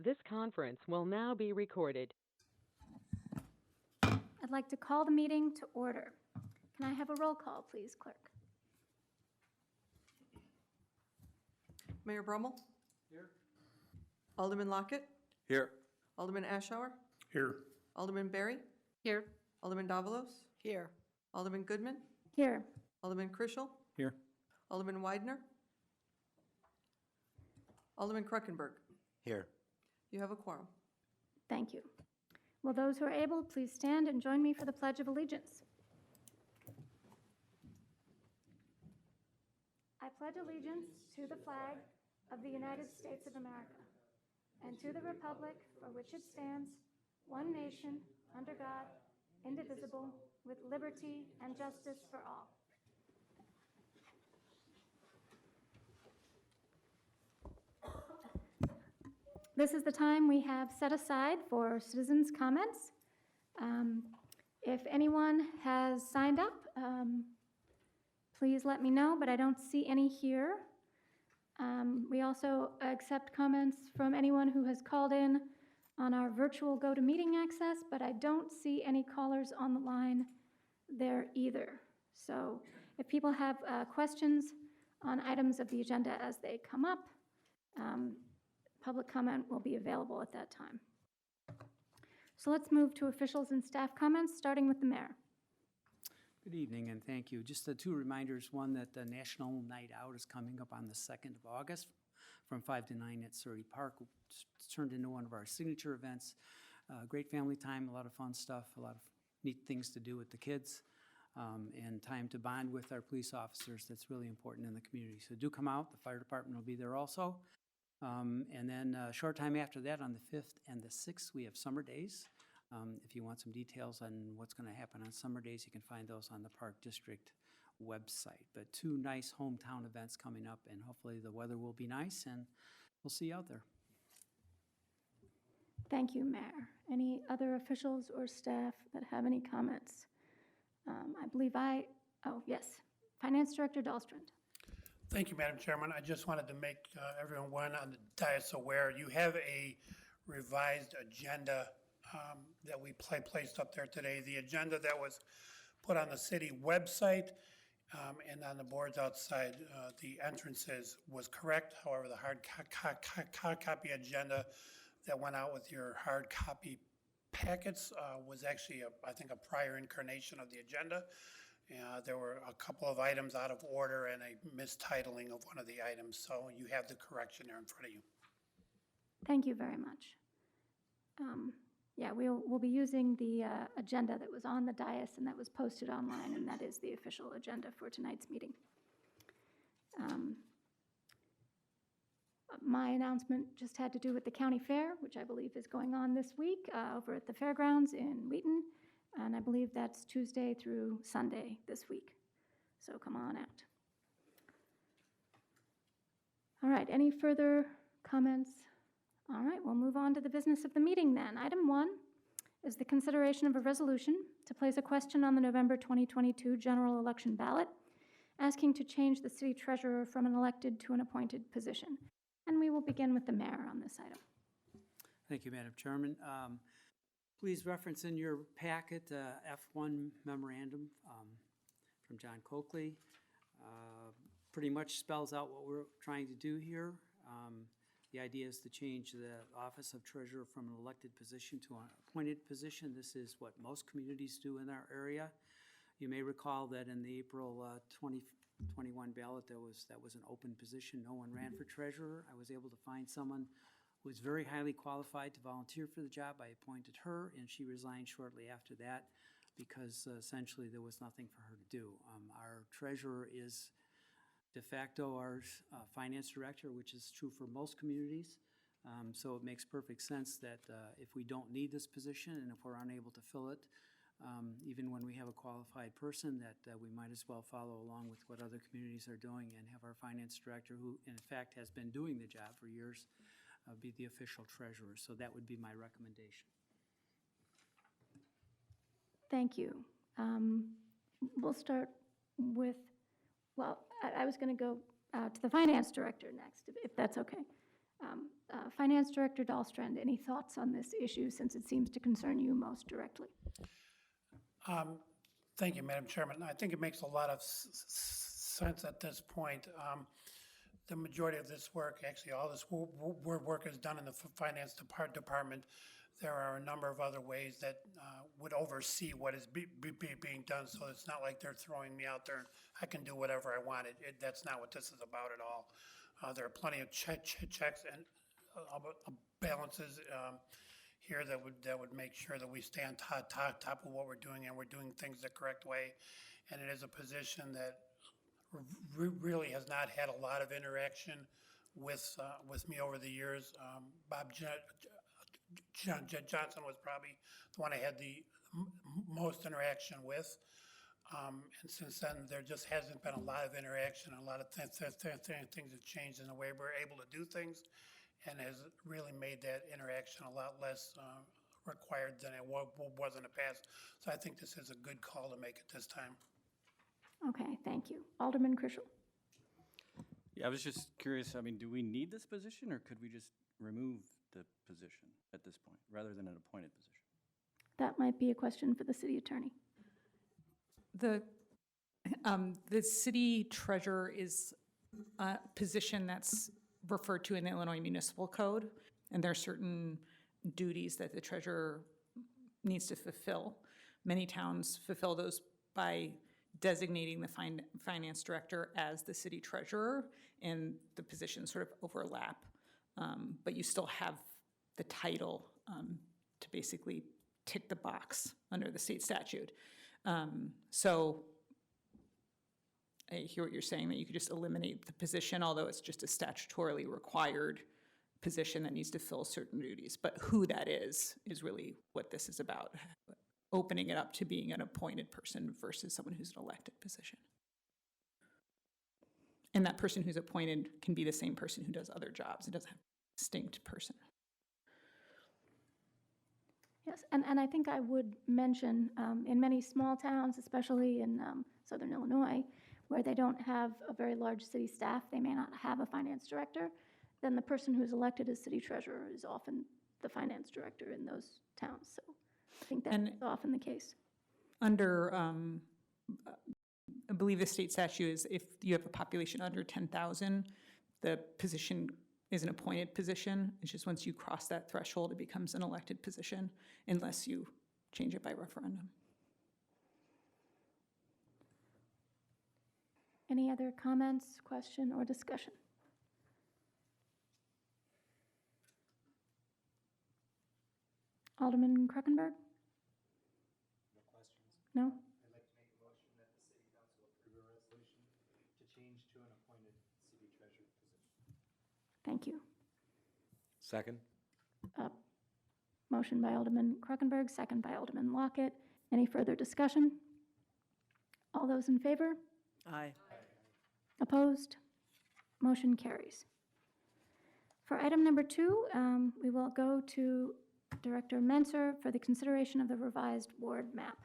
This conference will now be recorded. I'd like to call the meeting to order. Can I have a roll call, please, clerk? Mayor Brummel? Here. Alderman Lockett? Here. Alderman Ashour? Here. Alderman Berry? Here. Alderman Davalos? Here. Alderman Goodman? Here. Alderman Krischel? Here. Alderman Widener? Alderman Kruckenberg? Here. You have a quorum. Thank you. Will those who are able please stand and join me for the Pledge of Allegiance? I pledge allegiance to the flag of the United States of America and to the republic for which it stands, one nation, under God, indivisible, with liberty and justice for all. This is the time we have set aside for citizens' comments. If anyone has signed up, please let me know, but I don't see any here. We also accept comments from anyone who has called in on our virtual GoToMeeting access, but I don't see any callers on the line there either. So if people have questions on items of the agenda as they come up, public comment will be available at that time. So let's move to officials and staff comments, starting with the mayor. Good evening and thank you. Just two reminders. One, that the National Night Out is coming up on the 2nd of August from 5 to 9 at Surrey Park. It's turned into one of our signature events. Great family time, a lot of fun stuff, a lot of neat things to do with the kids, and time to bond with our police officers. That's really important in the community. So do come out. The fire department will be there also. And then a short time after that, on the 5th and the 6th, we have summer days. If you want some details on what's going to happen on summer days, you can find those on the Park District website. But two nice hometown events coming up, and hopefully the weather will be nice, and we'll see you out there. Thank you, Mayor. Any other officials or staff that have any comments? Yes, Finance Director Dahlstrand. Thank you, Madam Chairman. I just wanted to make everyone on the dais aware, you have a revised agenda that we placed up there today. The agenda that was put on the city website and on the boards outside the entrances was correct. However, the hard copy agenda that went out with your hard copy packets was actually, I think, a prior incarnation of the agenda. There were a couple of items out of order and a mistitling of one of the items, so you have the correction there in front of you. Thank you very much. Yeah, we'll be using the agenda that was on the dais and that was posted online, and that is the official agenda for tonight's meeting. My announcement just had to do with the county fair, which I believe is going on this week over at the fairgrounds in Wheaton, and I believe that's Tuesday through Sunday this week. So come on out. All right, any further comments? All right, we'll move on to the business of the meeting then. Item 1 is the consideration of a resolution to place a question on the November 2022 general election ballot, asking to change the city treasurer from an elected to an appointed position. And we will begin with the mayor on this item. Thank you, Madam Chairman. Please reference in your packet F1 memorandum from John Coakley. Pretty much spells out what we're trying to do here. The idea is to change the office of treasurer from an elected position to an appointed position. This is what most communities do in our area. You may recall that in the April 2021 ballot, that was an open position. No one ran for treasurer. I was able to find someone who was very highly qualified to volunteer for the job. I appointed her, and she resigned shortly after that because essentially there was nothing for her to do. Our treasurer is de facto our finance director, which is true for most communities. So it makes perfect sense that if we don't need this position and if we're unable to fill it, even when we have a qualified person, that we might as well follow along with what other communities are doing and have our finance director, who in fact has been doing the job for years, be the official treasurer. So that would be my recommendation. Thank you. We'll start with, well, I was going to go to the finance director next, if that's okay. Finance Director Dahlstrand, any thoughts on this issue since it seems to concern you most directly? Thank you, Madam Chairman. I think it makes a lot of sense at this point. The majority of this work, actually all this work is done in the finance department. There are a number of other ways that would oversee what is being done, so it's not like they're throwing me out there and I can do whatever I want. That's not what this is about at all. There are plenty of checks and balances here that would make sure that we stay on top of what we're doing and we're doing things the correct way. And it is a position that really has not had a lot of interaction with me over the years. Bob Johnson was probably the one I had the most interaction with. And since then, there just hasn't been a lot of interaction. A lot of things have changed in the way we're able to do things, and has really made that interaction a lot less required than it was in the past. So I think this is a good call to make at this time. Okay, thank you. Alderman Krischel. Yeah, I was just curious, I mean, do we need this position, or could we just remove the position at this point, rather than an appointed position? That might be a question for the city attorney. The city treasurer is a position that's referred to in the Illinois Municipal Code, and there are certain duties that the treasurer needs to fulfill. Many towns fulfill those by designating the finance director as the city treasurer, and the positions sort of overlap. But you still have the title to basically tick the box under the state statute. So I hear what you're saying, that you could just eliminate the position, although it's just a statutorily required position that needs to fill certain duties. But who that is really what this is about, opening it up to being an appointed person versus someone who's an elected position. And that person who's appointed can be the same person who does other jobs. It doesn't have a distinct person. Yes, and I think I would mention, in many small towns, especially in southern Illinois, where they don't have a very large city staff, they may not have a finance director, then the person who's elected as city treasurer is often the finance director in those towns. So I think that's often the case. Under, I believe the state statute is if you have a population under 10,000, the position is an appointed position. It's just once you cross that threshold, it becomes an elected position unless you change it by referendum. Any other comments, question, or discussion? Alderman Kruckenberg? No questions. No? I'd like to make a motion that the city council approve a resolution to change to an appointed city treasurer position. Thank you. Second. Motion by Alderman Kruckenberg, second by Alderman Lockett. Any further discussion? All those in favor? Aye. Opposed? Motion carries. For item number 2, we will go to Director Menser for the consideration of the revised ward map.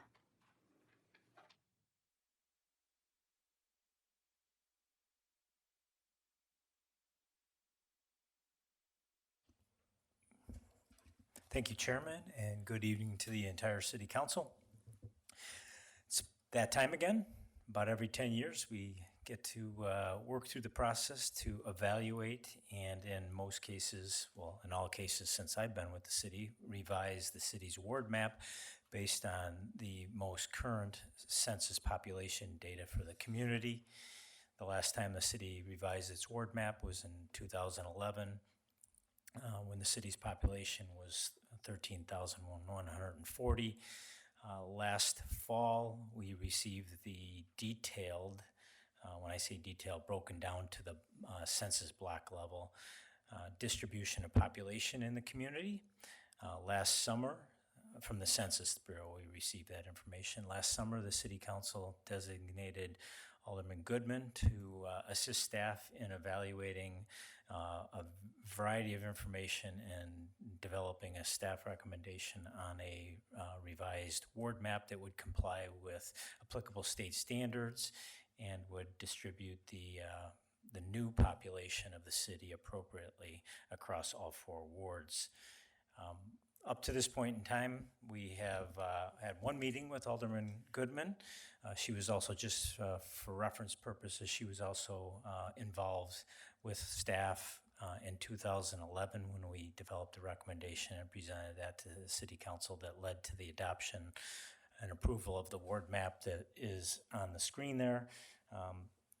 Thank you, Chairman, and good evening to the entire City Council. It's that time again. About every 10 years, we get to work through the process to evaluate and in most cases, well, in all cases since I've been with the city, revise the city's ward map based on the most current census population data for the community. The last time the city revised its ward map was in 2011. When the city's population was 13,140. Last fall, we received the detailed, when I say detailed, broken down to the census block level, distribution of population in the community. Last summer, from the Census Bureau, we received that information. Last summer, the City Council designated Alderman Goodman to assist staff in evaluating a variety of information and developing a staff recommendation on a revised ward map that would comply with applicable state standards and would distribute the the new population of the city appropriately across all 4 wards. Up to this point in time, we have had one meeting with Alderman Goodman. She was also, just for reference purposes, she was also involved with staff in 2011 when we developed a recommendation and presented that to the city council that led to the adoption and approval of the ward map that is on the screen there.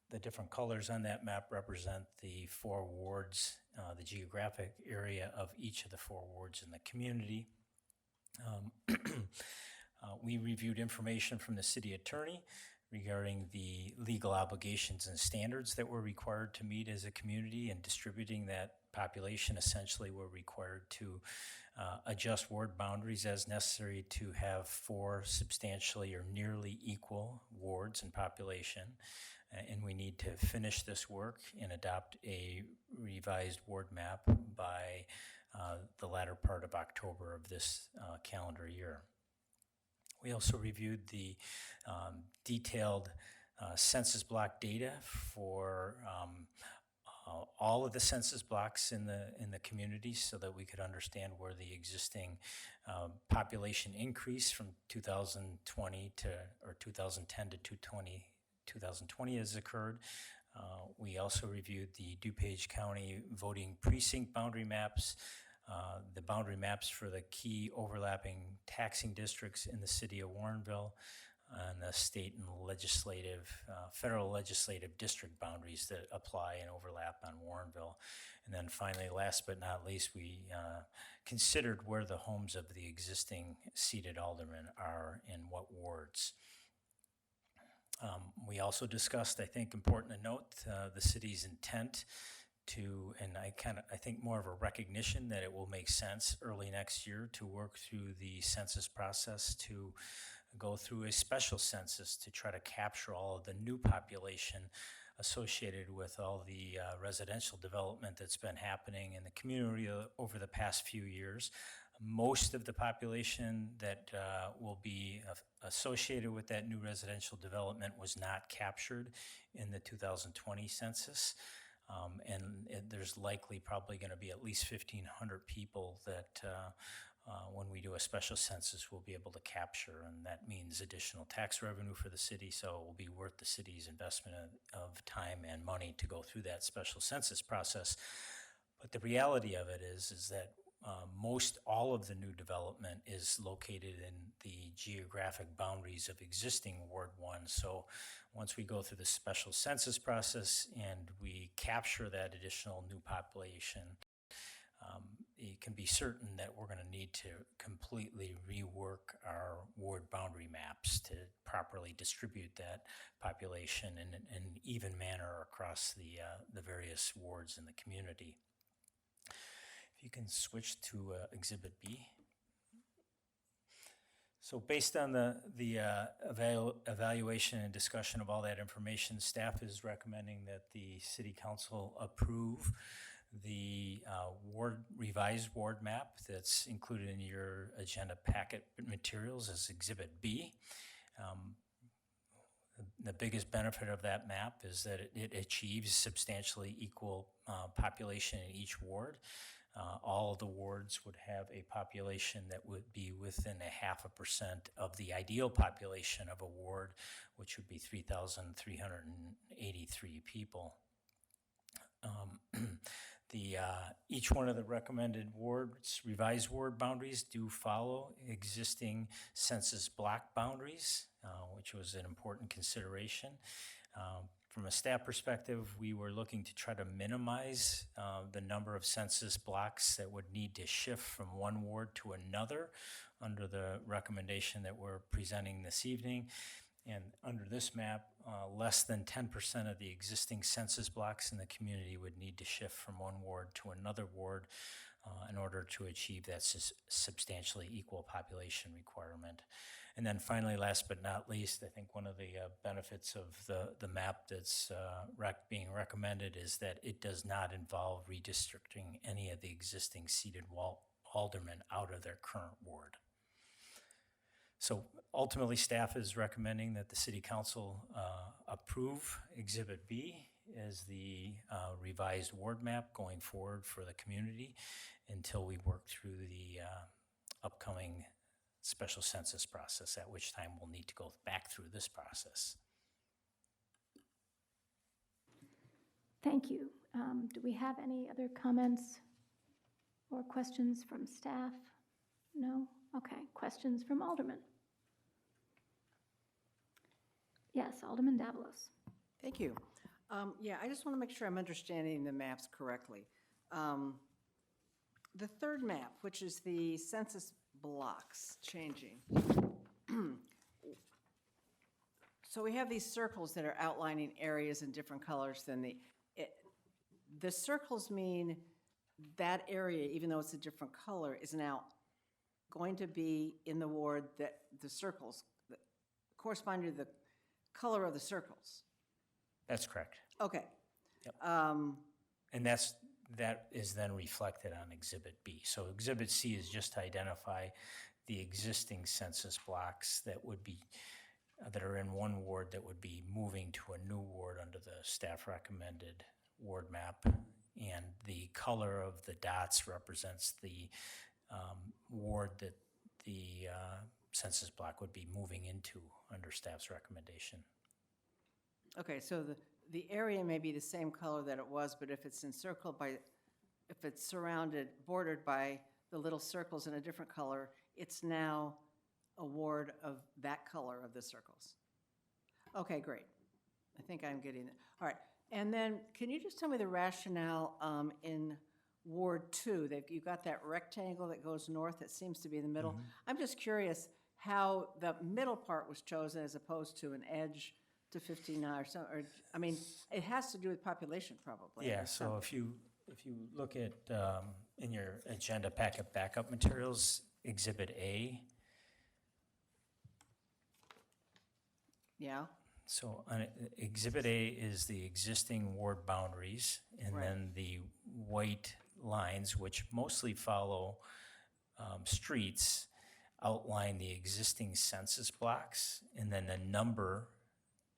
The different colors on that map represent the 4 wards, the geographic area of each of the 4 wards in the community. We reviewed information from the city attorney regarding the legal obligations and standards that we're required to meet as a community, and distributing that population. Essentially, we're required to adjust ward boundaries as necessary to have 4 substantially or nearly equal wards in population. And we need to finish this work and adopt a revised ward map by the latter part of October of this calendar year. We also reviewed the detailed census block data for all of the census blocks in the community, so that we could understand where the existing population increase from 2020 to, or 2010 to 2020 has occurred. We also reviewed the DuPage County voting precinct boundary maps, the boundary maps for the key overlapping taxing districts in the city of Warrenville, and the state and legislative, federal legislative district boundaries that apply and overlap on Warrenville. And then finally, last but not least, we considered where the homes of the existing seated aldermen are in what wards. We also discussed, I think important to note, the city's intent to, and I think more of a recognition that it will make sense early next year to work through the census process, to go through a special census to try to capture all of the new population associated with all the residential development that's been happening in the community over the past few years. Most of the population that will be associated with that new residential development was not captured in the 2020 census. There's likely probably going to be at least 1,500 people that when we do a special census we'll be able to capture, and that means additional tax revenue for the city, so it will be worth the city's investment of time and money to go through that special census process. But the reality of it is that most all of the new development is located in the geographic boundaries of existing Ward 1. So once we go through the special census process and we capture that additional new population, you can be certain that we're going to need to completely rework our ward boundary maps to properly distribute that population in an even manner across the various wards in the community. If you can switch to Exhibit B. So based on the evaluation and discussion of all that information, staff is recommending that the City Council approve the revised ward map that's included in your agenda packet materials as Exhibit B. The biggest benefit of that map is that it achieves substantially equal population in each ward. All of the wards would have a population that would be within 0.5% of the ideal population of a ward, which would be 3,383 people. Each one of the recommended wards, revised ward boundaries, do follow existing census block boundaries, which was an important consideration. From a staff perspective, we were looking to try to minimize the number of census blocks that would need to shift from one ward to another under the recommendation that we're presenting this evening. And under this map, less than 10% of the existing census blocks in the community would need to shift from one ward to another ward in order to achieve that substantially equal population requirement. And then finally, last but not least, I think one of the benefits of the map that's being recommended is that it does not involve redistricting any of the existing seated aldermen out of their current ward. So ultimately, staff is recommending that the City Council approve Exhibit B as the revised ward map going forward for the community until we work through the upcoming special census process, at which time we'll need to go back through this process. Thank you. Do we have any other comments or questions from staff? No? Okay. Questions from Alderman? Yes, Alderman Davalos. Thank you. Yeah, I just want to make sure I'm understanding the maps correctly. The third map, which is the census blocks changing. So we have these circles that are outlining areas in different colors than the circles mean that area, even though it's a different color, is now going to be in the ward that the circles that correspond to the color of the circles. That's correct. Okay. Yep. And that is then reflected on Exhibit B. So Exhibit C is just to identify the existing census blocks that would be, that are in one ward that would be moving to a new ward under the staff recommended ward map. And the color of the dots represents the ward that the census block would be moving into under staff's recommendation. Okay, so the area may be the same color that it was, but if it's encircled by, if it's surrounded, bordered by the little circles in a different color, it's now a ward of that color of the circles. Okay, great. I think I'm getting it. All right, and then can you just tell me the rationale in Ward 2? You've got that rectangle that goes north that seems to be in the middle. I'm just curious how the middle part was chosen as opposed to an edge to 59 or something. Or, I mean, it has to do with population probably. Yeah, so if you look at in your agenda packet backup materials, Exhibit A. Yeah, So Exhibit A is the existing ward boundaries, and Right. then the white lines, which mostly follow streets, outline the existing census blocks, and then the number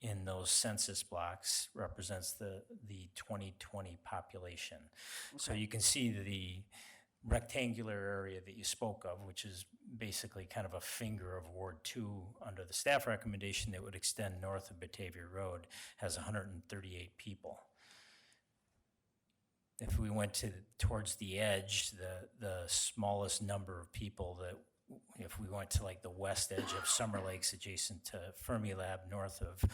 in those census blocks represents the 2020 population. So you can see the rectangular area that you spoke of, which is basically kind of a finger of Ward 2 under the staff recommendation that would extend north of Batavia Road, has 138 people. If we went towards the edge, the smallest number of people that, if we went to like the west edge of Summer Lakes adjacent to Fermilab north of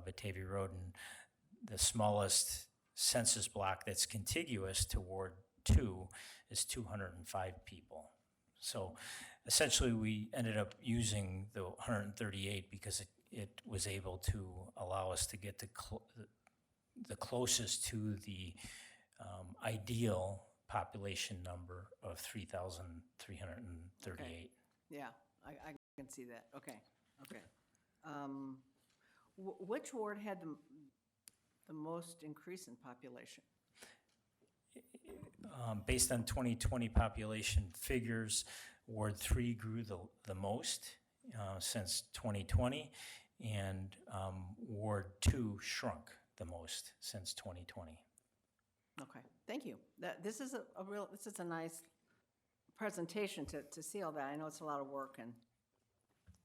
Batavia Road, and the smallest census block that's contiguous to Ward 2 is 205 people. So essentially we ended up using the 138 because it was able to allow us to get the closest to the ideal population number of 3,338. yeah, I can see that. Okay, okay. Which ward had the most increase in population? Based on 2020 population figures, Ward 3 grew the most since 2020, and Ward 2 shrunk the most since 2020. Okay, thank you. This is a nice presentation to see all that. I know it's a lot of work, and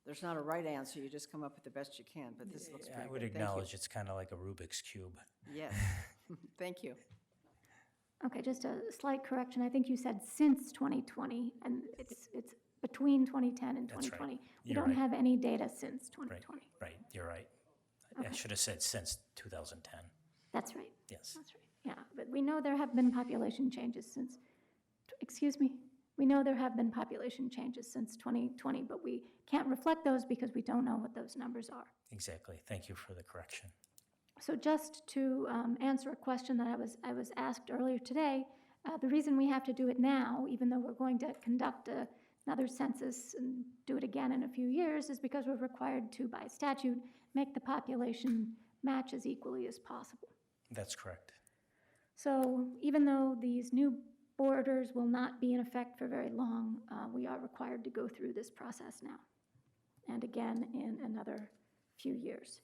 there's not a right answer. You just come up with the best you can, but this looks pretty good. I would acknowledge it's kind of like a Rubik's Cube. Yes, thank you. Okay, just a slight correction. I think you said since 2020, and it's between 2010 and That's right. 2020. We You're don't right. have any data since 2020. Right, you're right. I Okay. should have said since 2010. That's right. Yes. That's right. Yeah, but we know there have been population changes since, excuse me, we know there have been population changes since 2020, but we can't reflect those because we don't know what those numbers are. Exactly. Thank you for the correction. So just to answer a question that I was asked earlier today, the reason we have to do it now, even though we're going to conduct another census and do it again in a few years, is because we're required to, by statute, make the population match as equally as possible. That's correct. So even though these new borders will not be in effect for very long, we are required to go through this process now, and again in another few years.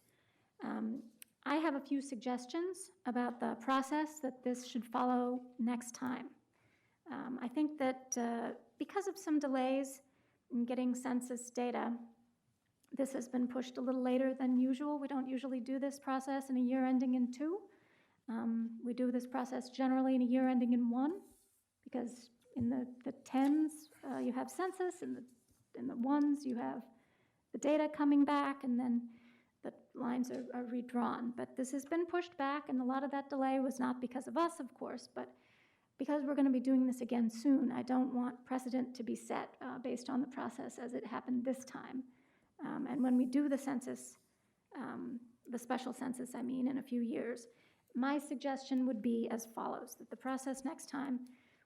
I have a few suggestions about the process that this should follow next time. I think that because of some delays in getting census data, this has been pushed a little later than usual. We don't usually do this process in a year ending in 2. We do this process generally in a year ending in 1, because in the 10s, you have census, and in the 1s, you have the data coming back, and then the lines are redrawn. But this has been pushed back, and a lot of that delay was not because of us, of course, but because we're going to be doing this again soon. I don't want precedent to be set based on the process as it happened this time. And when we do the census, the special census, I mean, in a few years, my suggestion would be as follows, that the process next time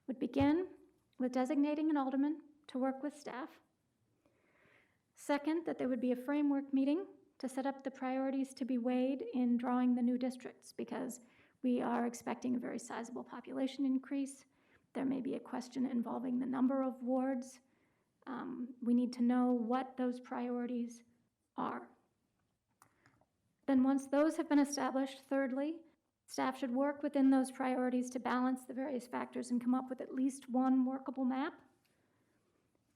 would begin with designating an alderman to work with staff. Second, that there would be a framework meeting to set up the priorities to be weighed in drawing the new districts, because we are expecting a very sizable population increase. There may be a question involving the number of wards. We need to know what those priorities are. Then once those have been established, thirdly, staff should work within those priorities to balance the various factors and come up with at least one workable map,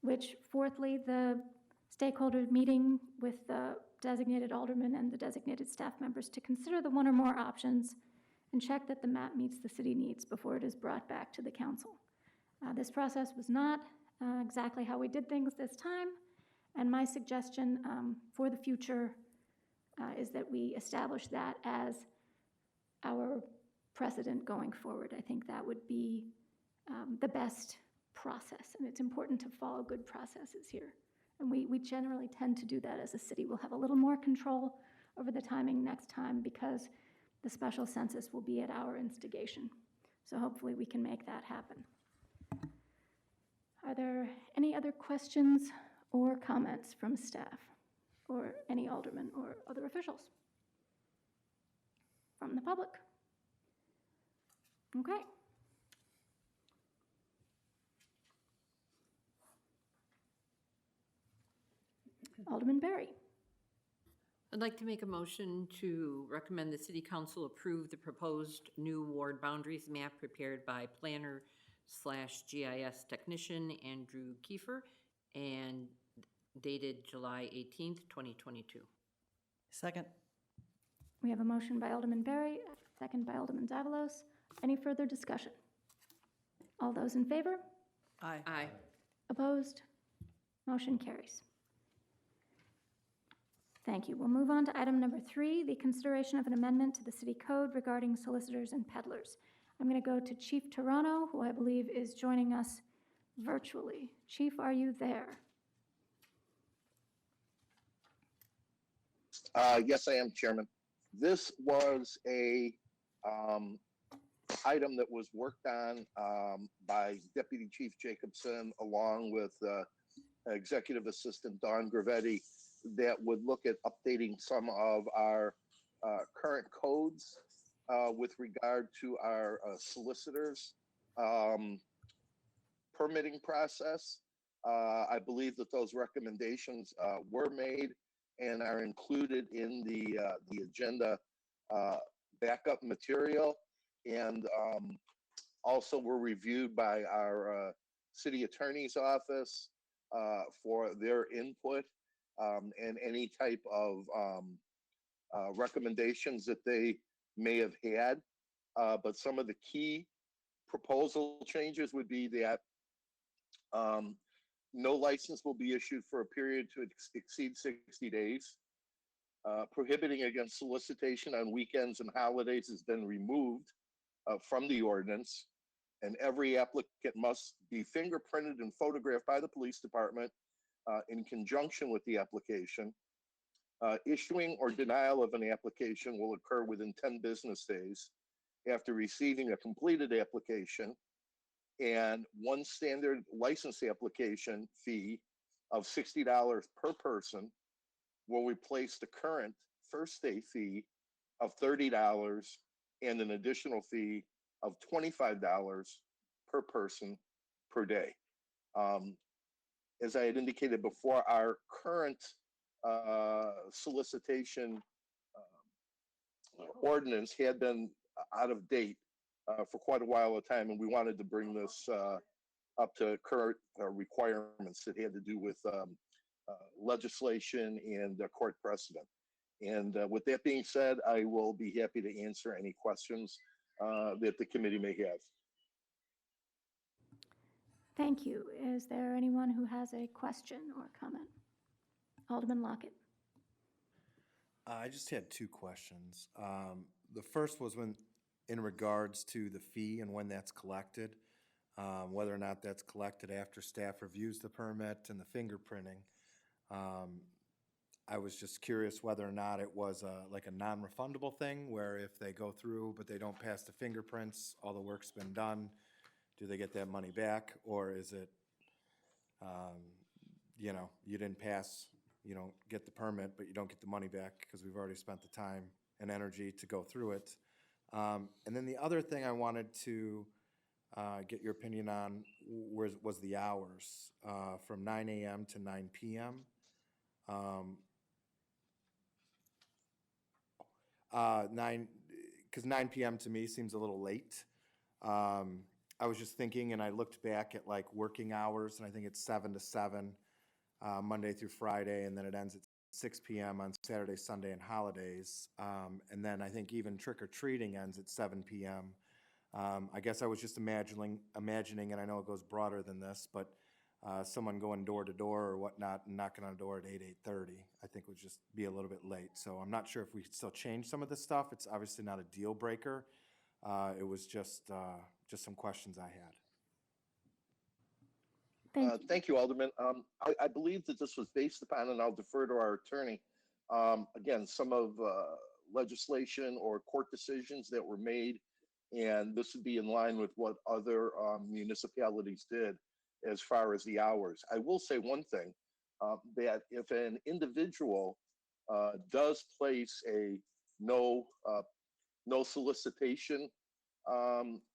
which, fourthly, the stakeholder meeting with the designated alderman and the designated staff members to consider the one or more options and check that the map meets the city needs before it is brought back to the council. This process was not exactly how we did things this time, and my suggestion for the future is that we establish that as our precedent going forward. I think that would be the best process, and it's important to follow good processes here. And we generally tend to do that as a city. We'll have a little more control over the timing next time because the special census will be at our instigation. So hopefully we can make that happen. Are there any other questions or comments from staff or any aldermen or other officials? From the public? Okay. Alderman Berry. I'd like to make a motion to recommend the City Council approve the proposed new ward boundaries map prepared by planner/GIS technician Andrew Kiefer and dated July 18th, 2022. Second. We have a motion by Alderman Berry, second by Alderman Zavalos. Any further discussion? All those in favor? Aye. Aye. Opposed? Motion carries. Thank you. We'll move on to item number 3, the consideration of an amendment to the city code regarding solicitors and peddlers. I'm going to go to Chief Toronto, who I believe is joining us virtually. Chief, are you there? Yes, I am, Chairman. This was a item that was worked on by Deputy Chief Jacobson along with Executive Assistant Dawn Gravetti, that would look at updating some of our current codes with regard to our solicitors permitting process. I believe that those recommendations were made and are included in the agenda backup material, and also were reviewed by our city attorney's office for their input and any type of recommendations that they may have had. But some of the key proposal changes would be that no license will be issued for a period to exceed 60 days. Prohibiting against solicitation on weekends and holidays has been removed from the ordinance, and every applicant must be fingerprinted and photographed by the police department in conjunction with the application. Issuing or denial of an application will occur within 10 business days after receiving a completed application, and one standard license application fee of $60 per person will replace the current first day fee of $30 and an additional fee of $25 per person per day. As I had indicated before, our current solicitation ordinance had been out of date for quite a while of time, and we wanted to bring this up to current requirements that had to do with legislation and court precedent. And with that being said, I will be happy to answer any questions that the committee may have. Thank you. Is there anyone who has a question or comment? Alderman Lockett. I just had two questions. The first was in regards to the fee and when that's collected, whether or not that's collected after staff reviews the permit and the fingerprinting. I was just curious whether or not it was like a non-refundable thing, where if they go through but they don't pass the fingerprints, all the work's been done, do they get that money back? Or is it, you didn't pass, you don't get the permit, but you don't get the money back because we've already spent the time and energy to go through it. And then the other thing I wanted to get your opinion on was the hours from 9 a.m. to 9 p.m. 9 p.m. to me seems a little late. I was just thinking, and I looked back at like working hours, and I think it's 7 to 7, Monday through Friday, and then it ends at 6 p.m. on Saturday, Sunday, and holidays. And then I think even trick-or-treating ends at 7 p.m. I guess I was just imagining, and I know it goes broader than this, but someone going door to door or whatnot and knocking on a door at 8:30, I think would just be a little bit late. So I'm not sure if we could still change some of this stuff. It's obviously not a deal breaker. It was just some questions I had. Thank you, Alderman. I believe that this was based upon, and I'll defer to our attorney, again, some of legislation or court decisions that were made, and this would be in line with what other municipalities did as far as the hours. I will say one thing, that if an individual does place a no solicitation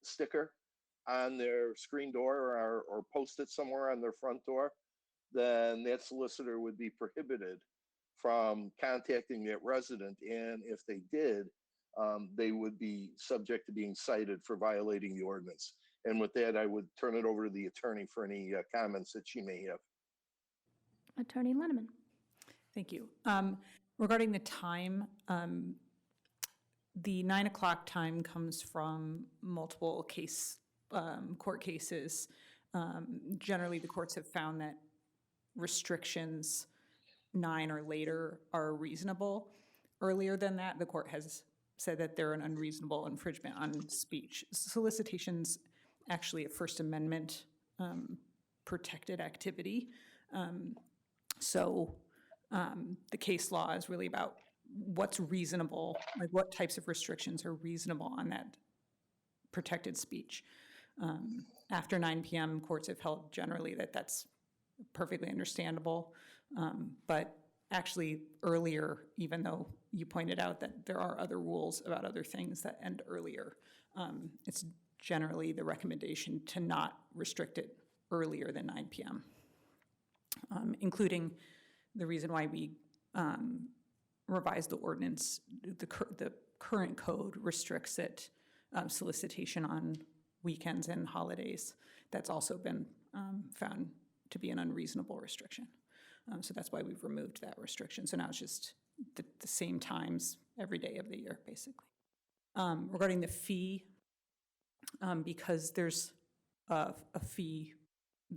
sticker on their screen door or post it somewhere on their front door, then that solicitor would be prohibited from contacting that resident. And if they did, they would be subject to being cited for violating the ordinance. And with that, I would turn it over to the attorney for any comments that she may have. Attorney Linneman. Thank you. Regarding the time, the 9 o'clock time comes from multiple court cases. Generally, the courts have found that restrictions 9 or later are reasonable. Earlier than that, the court has said that they're an unreasonable infringement on speech. Solicitations actually a First Amendment protected activity. So the case law is really about what's reasonable, like what types of restrictions are reasonable on that protected speech. After 9 p.m., courts have held generally that that's perfectly understandable. But actually earlier, even though you pointed out that there are other rules about other things that end earlier, it's generally the recommendation to not restrict it earlier than 9 p.m., including the reason why we revised the ordinance. The current code restricts it, solicitation on weekends and holidays. That's also been found to be an unreasonable restriction. So that's why we've removed that restriction. So now it's just the same times every day of the year, basically. Regarding the fee, because there's a fee,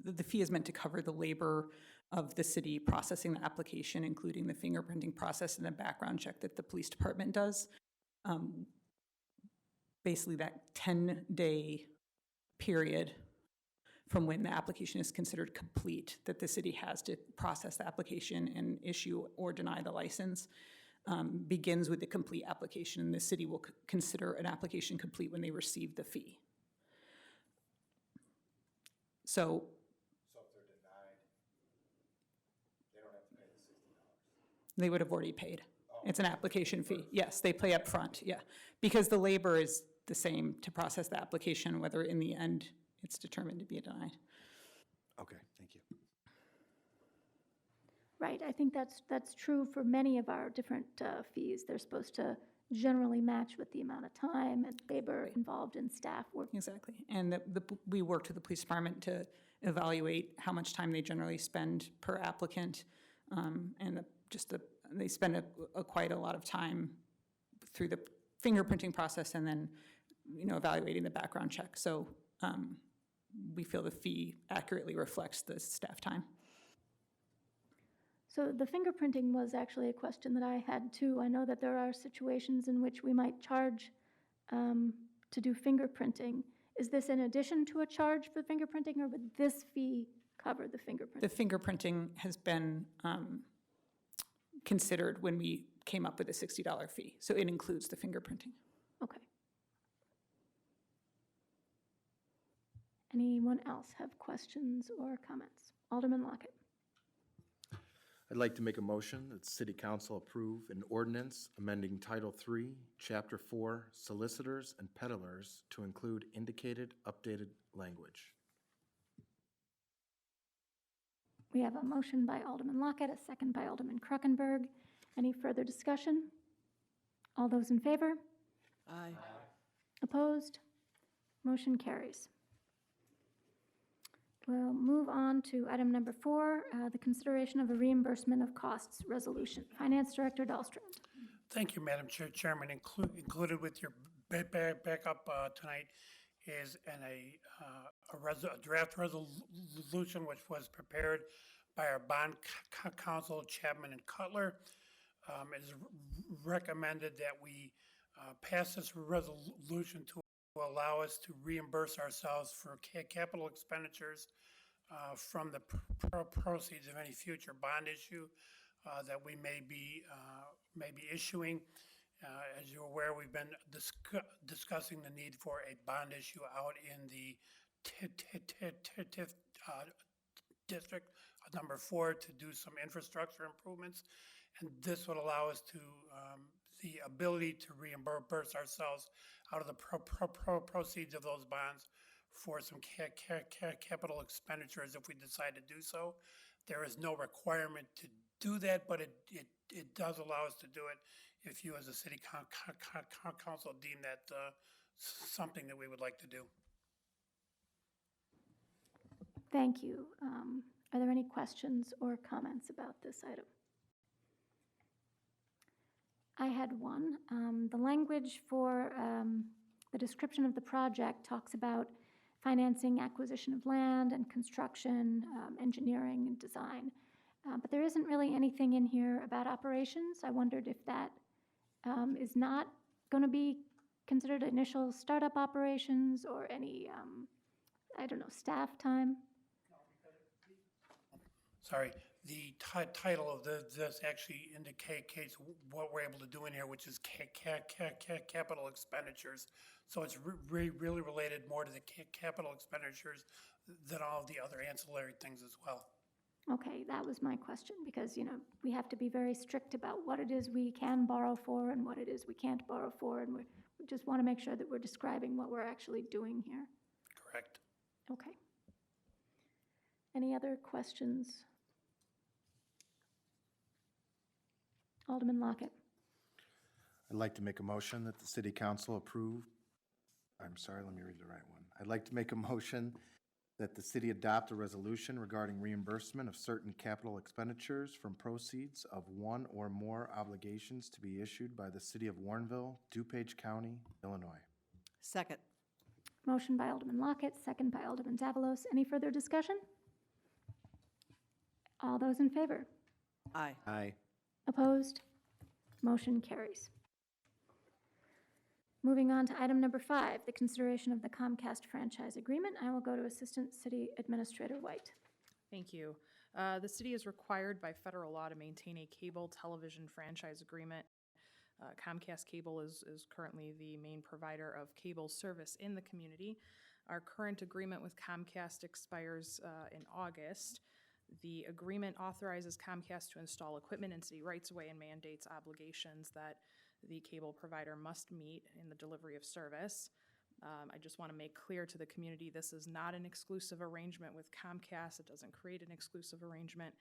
the fee is meant to cover the labor of the city processing the application, including the fingerprinting process and the background check that the police department does. Basically, that 10-day period from when the application is considered complete that the city has to process the application and issue or deny the license begins with the complete application. The city will consider an application complete when they receive the fee. So if they're denied, they don't have to pay the $60? They would have already paid. It's an application fee. Yes, they pay up front, yeah. Because the labor is the same to process the application, whether in the end it's determined to be denied. Okay, thank you. Right, I think that's true for many of our different fees. They're supposed to generally match with the amount of time and labor involved in staff work. Exactly. And we worked with the police department to evaluate how much time they generally spend per applicant. They spend quite a lot of time through the fingerprinting process and then, evaluating the background check. So we feel the fee accurately reflects the staff time. So the fingerprinting was actually a question that I had too. I know that there are situations in which we might charge to do fingerprinting. Is this in addition to a charge for fingerprinting, or would this fee cover the fingerprinting? The fingerprinting has been considered when we came up with a $60 fee. So it includes the fingerprinting. Okay. Anyone else have questions or comments? Alderman Lockett. I'd like to make a motion that the City Council approve an ordinance amending Title III, Chapter 4, Solicitors and Peddlers to include indicated updated language. We have a motion by Alderman Lockett, a second by Alderman Kruckenberg. Any further discussion? All those in favor? Aye. Opposed? Motion carries. We'll move on to item number 4, the consideration of a reimbursement of costs resolution. Finance Director Dahlstrom. Thank you, Madam Chairman. Included with your backup tonight is a draft resolution which was prepared by our bond counsel, Chapman and Cutler. It is recommended that we pass this resolution to allow us to reimburse ourselves for capital expenditures from the proceeds of any future bond issue that we may be issuing. As you're aware, we've been discussing the need for a bond issue out in the district number 4 to do some infrastructure improvements, and this would allow us to the ability to reimburse ourselves out of the proceeds of those bonds for some capital expenditures if we decide to do so. There is no requirement to do that, but it does allow us to do it if you as a city council deem that something that we would like to do. Thank you. Are there any questions or comments about this item? I had one. The language for the description of the project talks about financing acquisition of land and construction, engineering and design. But there isn't really anything in here about operations. I wondered if that is not going to be considered initial startup operations or any, staff time. Sorry, the title of this actually indicates what we're able to do in here, which is capital expenditures. So it's really related more to the capital expenditures than all of the other ancillary things as well. Okay, that was my question, because, we have to be very strict about what it is we can borrow for and what it is we can't borrow for, and we just want to make sure that we're describing what we're actually doing here. Correct. Okay. Any other questions? Alderman Lockett. I'd like to make a motion that the City Council approve. I'm sorry, let me read the right one. I'd like to make a motion that the city adopt a resolution regarding reimbursement of certain capital expenditures from proceeds of one or more obligations to be issued by the City of Warrenville, DuPage County, Illinois. Second. Motion by Alderman Lockett, second by Alderman Davalos. Any further discussion? All those in favor? Aye. Aye. Opposed? Motion carries. Moving on to item number 5, the consideration of the Comcast franchise agreement. I will go to Assistant City Administrator White. Thank you. The city is required by federal law to maintain a cable television franchise agreement. Comcast Cable is currently the main provider of cable service in the community. Our current agreement with Comcast expires in August. The agreement authorizes Comcast to install equipment in city rights-of-way and mandates obligations that the cable provider must meet in the delivery of service. I just want to make clear to the community, this is not an exclusive arrangement with Comcast. It doesn't create an exclusive arrangement,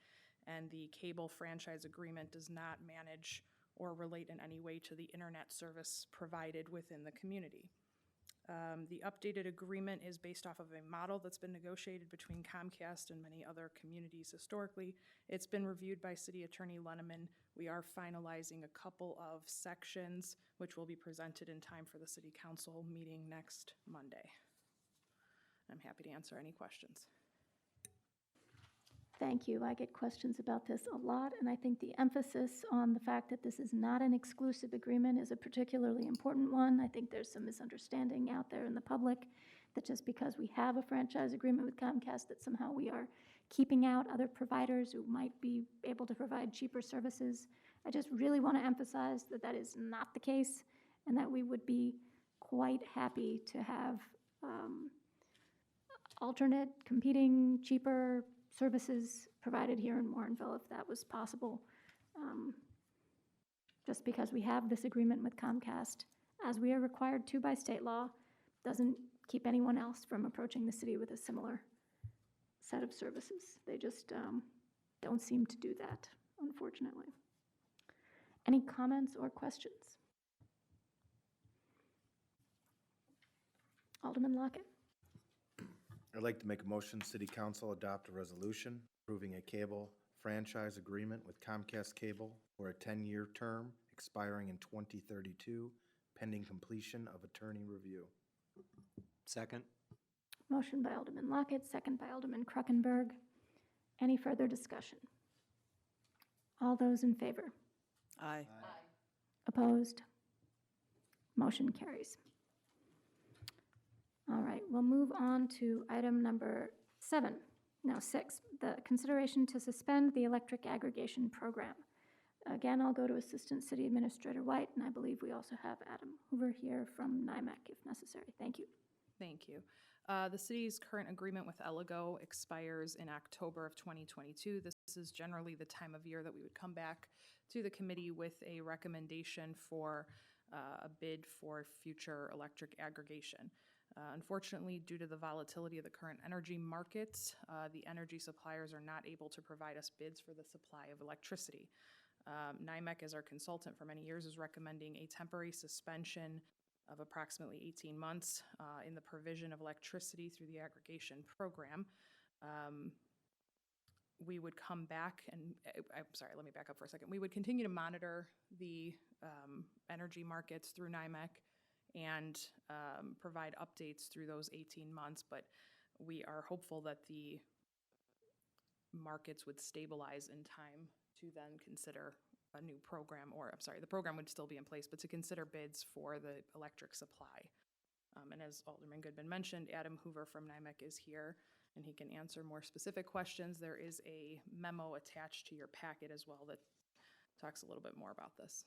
and the cable franchise agreement does not manage or relate in any way to the internet service provided within the community. The updated agreement is based off of a model that's been negotiated between Comcast and many other communities historically. It's been reviewed by City Attorney Lenneman. We are finalizing a couple of sections, which will be presented in time for the City Council meeting next Monday. I'm happy to answer any questions. Thank you. I get questions about this a lot, and I think the emphasis on the fact that this is not an exclusive agreement is a particularly important one. I think there's some misunderstanding out there in the public that just because we have a franchise agreement with Comcast, that somehow we are keeping out other providers who might be able to provide cheaper services. I just really want to emphasize that that is not the case, and that we would be quite happy to have alternate, competing, cheaper services provided here in Warrenville if that was possible. Just because we have this agreement with Comcast, as we are required to by state law, doesn't keep anyone else from approaching the city with a similar set of services. They just don't seem to do that, unfortunately. Any comments or questions? Alderman Lockett. I'd like to make a motion, City Council adopt a resolution approving a cable franchise agreement with Comcast Cable for a 10-year term expiring in 2032, pending completion of attorney review. Second. Motion by Alderman Lockett, second by Alderman Kruckenberg. Any further discussion? All those in favor? Aye. Opposed? Motion carries. All right, we'll move on to item number 6, the consideration to suspend the electric aggregation program. Again, I'll go to Assistant City Administrator White, and I believe we also have Adam Hoover here from NIMAC if necessary. Thank you. Thank you. The city's current agreement with Eligo expires in October of 2022. This is generally the time of year that we would come back to the committee with a recommendation for a bid for future electric aggregation. Unfortunately, due to the volatility of the current energy markets, the energy suppliers are not able to provide us bids for the supply of electricity. NIMAC, as our consultant for many years, is recommending a temporary suspension of approximately 18 months in the provision of electricity through the aggregation program. We would come back and, I'm sorry, let me back up for a second. We would continue to monitor the energy markets through NIMAC and provide updates through those 18 months, but we are hopeful that the markets would stabilize in time to then consider a new program, or I'm sorry, the program would still be in place, but to consider bids for the electric supply. And as Alderman Goodman mentioned, Adam Hoover from NIMAC is here, and he can answer more specific questions. There is a memo attached to your packet as well that talks a little bit more about this.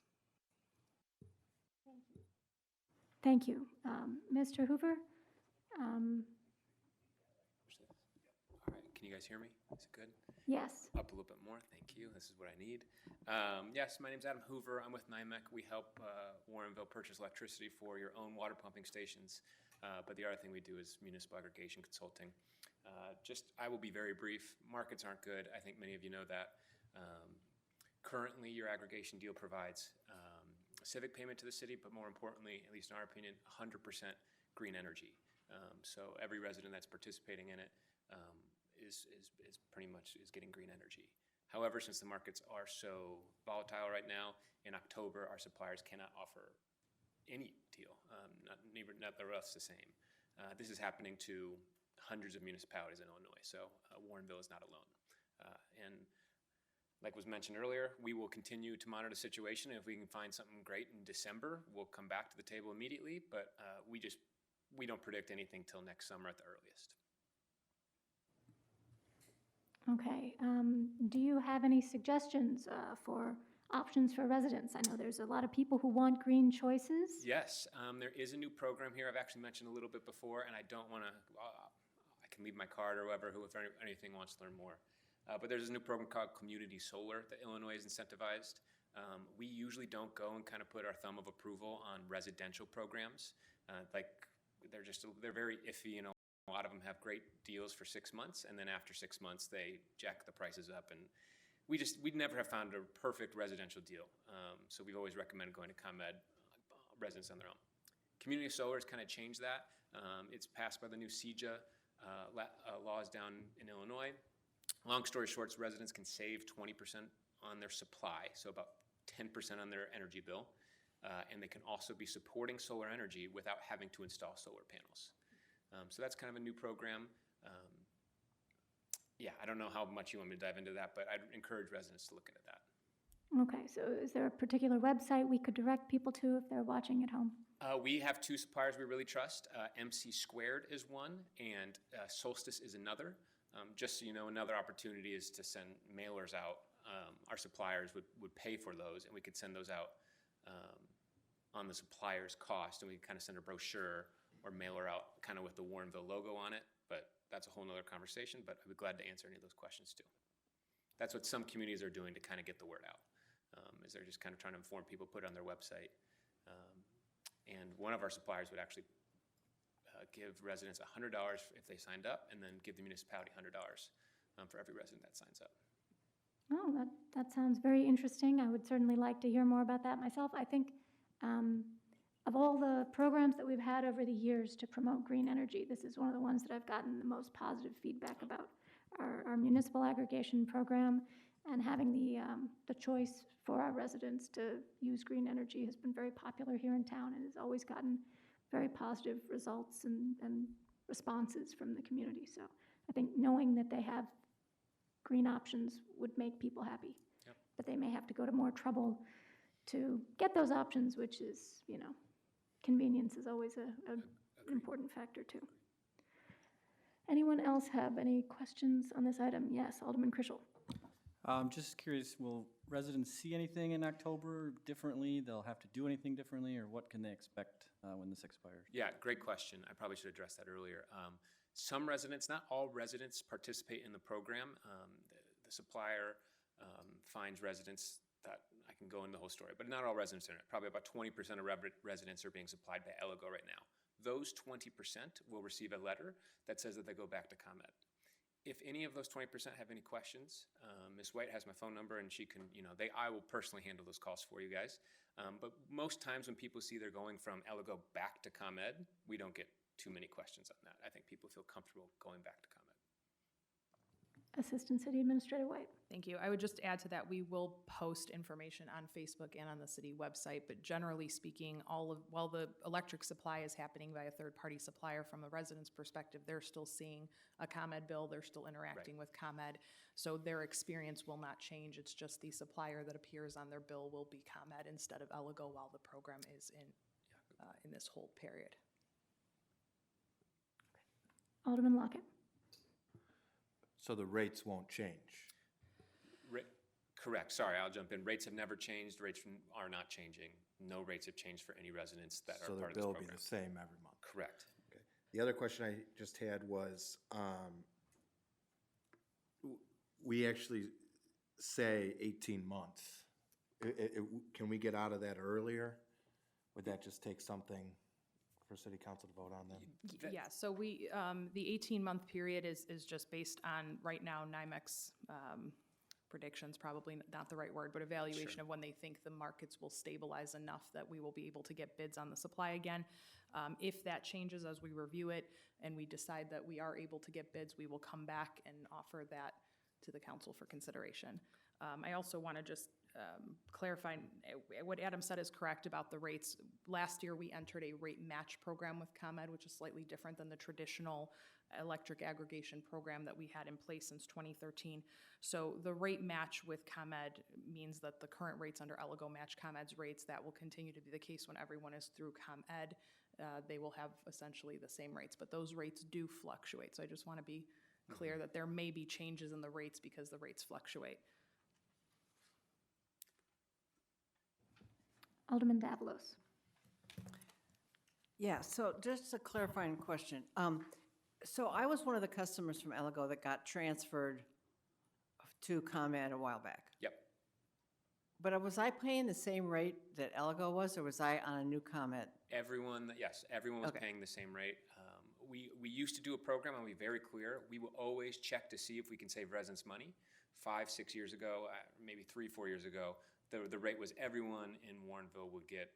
Thank you. Mr. Hoover? All right, can you guys hear me? Is it good? Yes. Up a little bit more, thank you. This is what I need. Yes, my name's Adam Hoover. I'm with NIMAC. We help Warrenville purchase electricity for your own water pumping stations. But the other thing we do is municipal aggregation consulting. I will be very brief. Markets aren't good. I think many of you know that. Currently, your aggregation deal provides a civic payment to the city, but more importantly, at least in our opinion, 100% green energy. So every resident that's participating in it is pretty much getting green energy. However, since the markets are so volatile right now, in October, our suppliers cannot offer any deal, not the rest the same. This is happening to hundreds of municipalities in Illinois, so Warrenville is not alone. And like was mentioned earlier, we will continue to monitor the situation. If we can find something great in December, we'll come back to the table immediately, but we don't predict anything till next summer at the earliest. Okay. Do you have any suggestions for options for residents? I know there's a lot of people who want green choices. Yes, there is a new program here I've actually mentioned a little bit before, and I don't want to, I can leave my card or whoever, if anything wants to learn more. But there's a new program called Community Solar that Illinois is incentivized. We usually don't go and kind of put our thumb of approval on residential programs. They're very iffy, and a lot of them have great deals for 6 months, and then after 6 months, they jack the prices up. And we'd never have found a perfect residential deal. So we've always recommended going to ComEd, residents on their own. Community solar has kind of changed that. It's passed by the new CEJA laws down in Illinois. Long story short, residents can save 20% on their supply, so about 10% on their energy bill. And they can also be supporting solar energy without having to install solar panels. So that's kind of a new program. Yeah, I don't know how much you want me to dive into that, but I'd encourage residents to look into that. Okay, so is there a particular website we could direct people to if they're watching at home? We have two suppliers we really trust. MC Squared is one, and Solstice is another. Just so you know, another opportunity is to send mailers out. Our suppliers would pay for those, and we could send those out on the supplier's cost, and we kind of send a brochure or mailer out kind of with the Warrenville logo on it, but that's a whole nother conversation, but I'd be glad to answer any of those questions too. That's what some communities are doing to kind of get the word out, is they're just kind of trying to inform people, put it on their website. And one of our suppliers would actually give residents $100 if they signed up, and then give the municipality $100 for every resident that signs up. Oh, that sounds very interesting. I would certainly like to hear more about that myself. I think of all the programs that we've had over the years to promote green energy, this is one of the ones that I've gotten the most positive feedback about. Our municipal aggregation program and having the choice for our residents to use green energy has been very popular here in town and has always gotten very positive results and responses from the community. So I think knowing that they have green options would make people happy. Yep. But they may have to go to more trouble to get those options, which is, convenience is always an important factor too. Anyone else have any questions on this item? Yes, Alderman Krischel. Just curious, will residents see anything in October differently? They'll have to do anything differently, or what can they expect when this expires? Yeah, great question. I probably should address that earlier. Some residents, not all residents, participate in the program. The supplier finds residents that, I can go into the whole story, but not all residents are in it. Probably about 20% of residents are being supplied by Elligo right now. Those 20% will receive a letter that says that they go back to ComEd. If any of those 20% have any questions, Ms. White has my phone number, and she can, I will personally handle those calls for you guys. But most times when people see they're going from Elligo back to ComEd, we don't get too many questions on that. I think people feel comfortable going back to ComEd. Assistant City Administrator White. Thank you. I would just add to that, we will post information on Facebook and on the city website, but generally speaking, while the electric supply is happening by a third-party supplier, from a resident's perspective, they're still seeing a ComEd bill, they're still interacting with ComEd, so their experience will not change. It's just the supplier that appears on their bill will be ComEd instead of Elligo while the program is in this whole period. Alderman Lockett. So the rates won't change? Correct. Sorry, I'll jump in. Rates have never changed. Rates are not changing. No rates have changed for any residents that are part of this program. So their bill will be the same every month? Correct. Okay. The other question I just had was, we actually say 18 months. Can we get out of that earlier? Would that just take something for City Council to vote on then? Yeah, so we, the 18-month period is just based on, right now, NYMEX predictions, probably not the right word, but evaluation of when they think the markets will stabilize enough that we will be able to get bids on the supply again. If that changes as we review it and we decide that we are able to get bids, we will come back and offer that to the council for consideration. I also want to just clarify, what Adam said is correct about the rates. Last year, we entered a rate match program with ComEd, which is slightly different than the traditional electric aggregation program that we had in place since 2013. So the rate match with ComEd means that the current rates under Elligo match ComEd's rates. That will continue to be the case when everyone is through ComEd. They will have essentially the same rates, but those rates do fluctuate. So I just want to be clear that there may be changes in the rates because the rates fluctuate. Alderman Davalos. Yeah, so just a clarifying question. So I was one of the customers from Elligo that got transferred to ComEd a while back. Yep. But was I paying the same rate that Elligo was, or was I on a new ComEd? Everyone was paying the same rate. We used to do a program, I'll be very clear. We will always check to see if we can save residents money. 5, 6 years ago, maybe 3, 4 years ago, the rate was everyone in Warrenville would get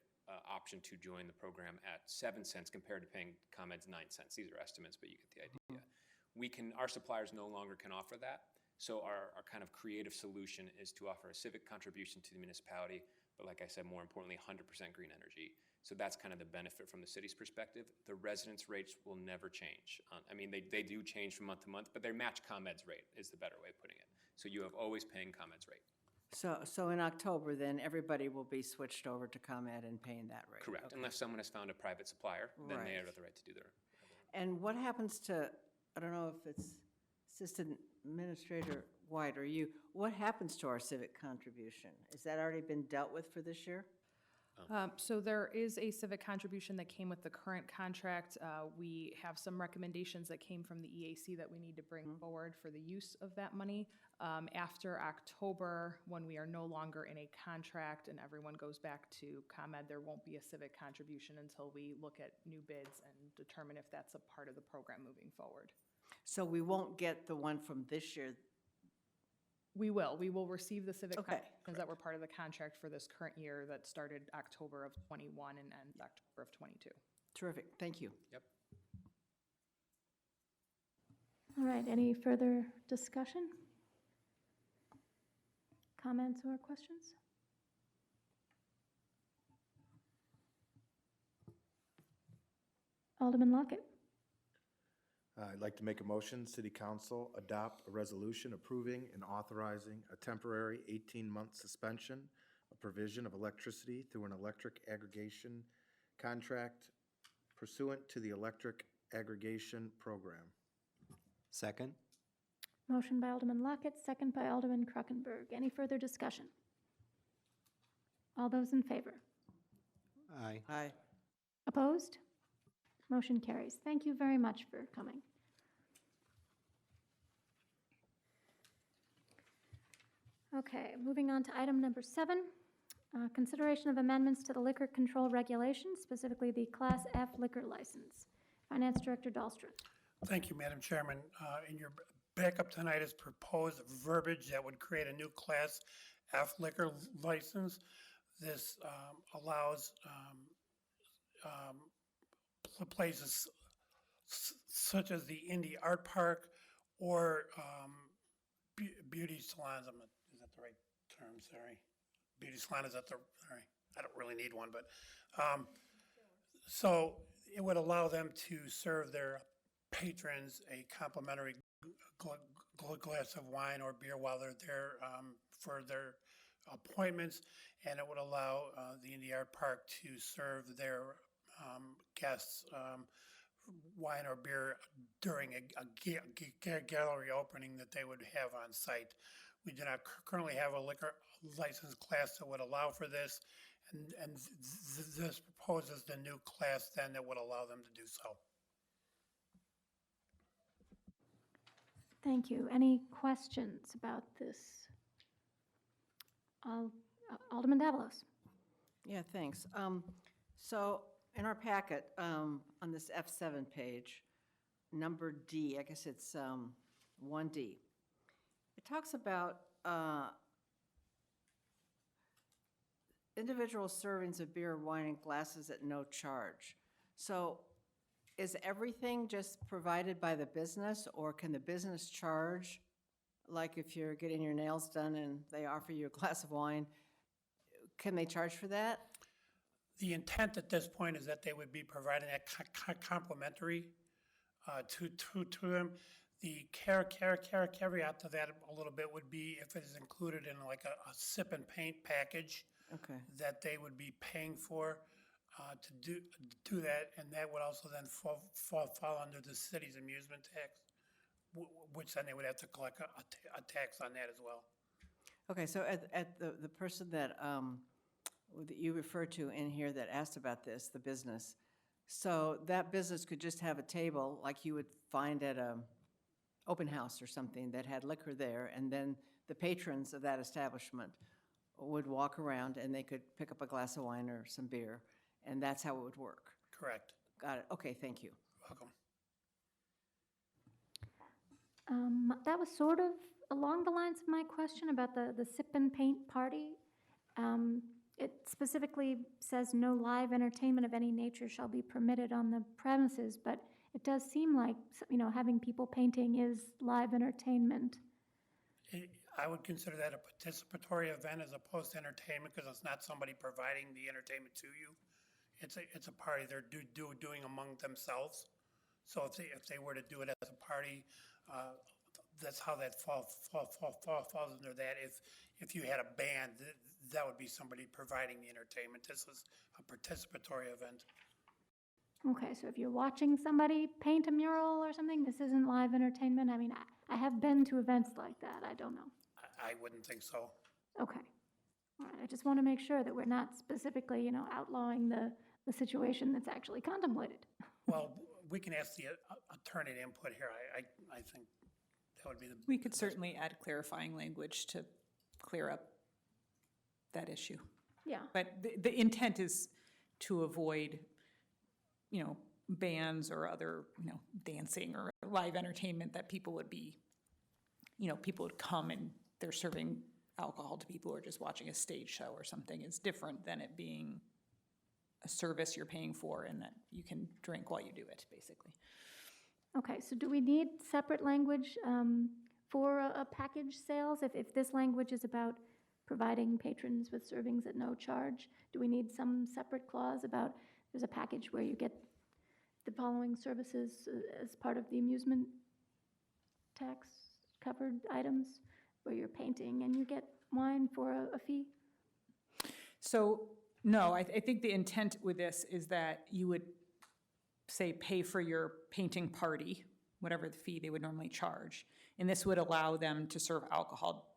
option to join the program at 7 cents compared to paying ComEd's 9 cents. These are estimates, but you get the idea. Our suppliers no longer can offer that. So our kind of creative solution is to offer a civic contribution to the municipality, but like I said, more importantly, 100% green energy. So that's kind of the benefit from the city's perspective. The residents' rates will never change. I mean, they do change from month to month, but they match ComEd's rate is the better way of putting it. So you have always paying ComEd's rate. So in October, then, everybody will be switched over to ComEd and paying that rate? Correct, Okay. unless someone has found a private supplier, then they Right. have the right to do their. And what happens to, I don't know if it's Assistant Administrator White or you, what happens to our civic contribution? Has that already been dealt with for this year? So there is a civic contribution that came with the current contract. We have some recommendations that came from the EAC that we need to bring forward for the use of that money. After October, when we are no longer in a contract and everyone goes back to ComEd, there won't be a civic contribution until we look at new bids and determine if that's a part of the program moving forward. So we won't get the one from this year? We will receive the civic Okay. contributions that were part of the contract for this current year that started October of '21 and ends October of '22. Terrific, thank you. Yep. All right, any further discussion? Comments or questions? Alderman Lockett. I'd like to make a motion, City Council adopt a resolution approving and authorizing a temporary 18-month suspension of provision of electricity through an electric aggregation contract pursuant to the electric aggregation program. Second. Motion by Alderman Lockett, second by Alderman Kruckenberg. Any further discussion? All those in favor? Aye. Aye. Opposed? Motion carries. Thank you very much for coming. Okay, moving on to item number 7, consideration of amendments to the liquor control regulations, specifically the Class F liquor license. Finance Director Dahlstrom. Thank you, Madam Chairman. In your backup tonight is proposed verbiage that would create a new Class F liquor license. This allows places such as the Indie Art Park or beauty salons. Is that the right term? Sorry. Beauty salon is that the, sorry, I don't really need one, but, so it would allow them to serve their patrons a complimentary glass of wine or beer while they're there for their appointments, and it would allow the Indie Art Park to serve their guests wine or beer during a gallery opening that they would have on site. We do not currently have a liquor license class that would allow for this, and this proposes the new class then that would allow them to do so. Thank you. Any questions about this? Alderman Davalos. Yeah, thanks. So in our packet, on this F7 page, number D, I guess it's 1D, it talks about individual servings of beer, wine, and glasses at no charge. So is everything just provided by the business, or can the business charge? Like if you're getting your nails done and they offer you a glass of wine, can they charge for that? The intent at this point is that they would be providing a complimentary to them. The caveat to that a little bit would be if it is included in like a sip and paint package. Okay. That they would be paying for to do that, and that would also then fall under the city's amusement tax, which then they would have to collect a tax on that as well. Okay, so at the person that you referred to in here that asked about this, the business, so that business could just have a table like you would find at a open house or something that had liquor there, and then the patrons of that establishment would walk around and they could pick up a glass of wine or some beer, and that's how it would work. Correct. Got it. Okay, thank you. Welcome. That was sort of along the lines of my question about the sip and paint party. It specifically says no live entertainment of any nature shall be permitted on the premises, but it does seem like, having people painting is live entertainment. I would consider that a participatory event as opposed to entertainment, because it's not somebody providing the entertainment to you. It's a party they're doing among themselves. So if they were to do it as a party, that's how that falls under that. If you had a band, that would be somebody providing the entertainment. This is a participatory event. Okay, so if you're watching somebody paint a mural or something, this isn't live entertainment? I mean, I have been to events like that. I don't know. I wouldn't think so. Okay. All right, I just want to make sure that we're not specifically, outlawing the situation that's actually contemplated. Well, we can ask the attorney to input here. I think that would be the. We could certainly add clarifying language to clear up that issue. Yeah. But the intent is to avoid, bands or other, dancing or live entertainment that people would be, people would come and they're serving alcohol to people who are just watching a stage show or something. Is different than it being a service you're paying for and that you can drink while you do it, basically. Okay, so do we need separate language for a package sales? If this language is about providing patrons with servings at no charge, do we need some separate clause about there's a package where you get the following services as part of the amusement tax covered items, where you're painting and you get wine for a fee? So, no, I think the intent with this is that you would, say, pay for your painting party, whatever the fee they would normally charge, and this would allow them to serve alcohol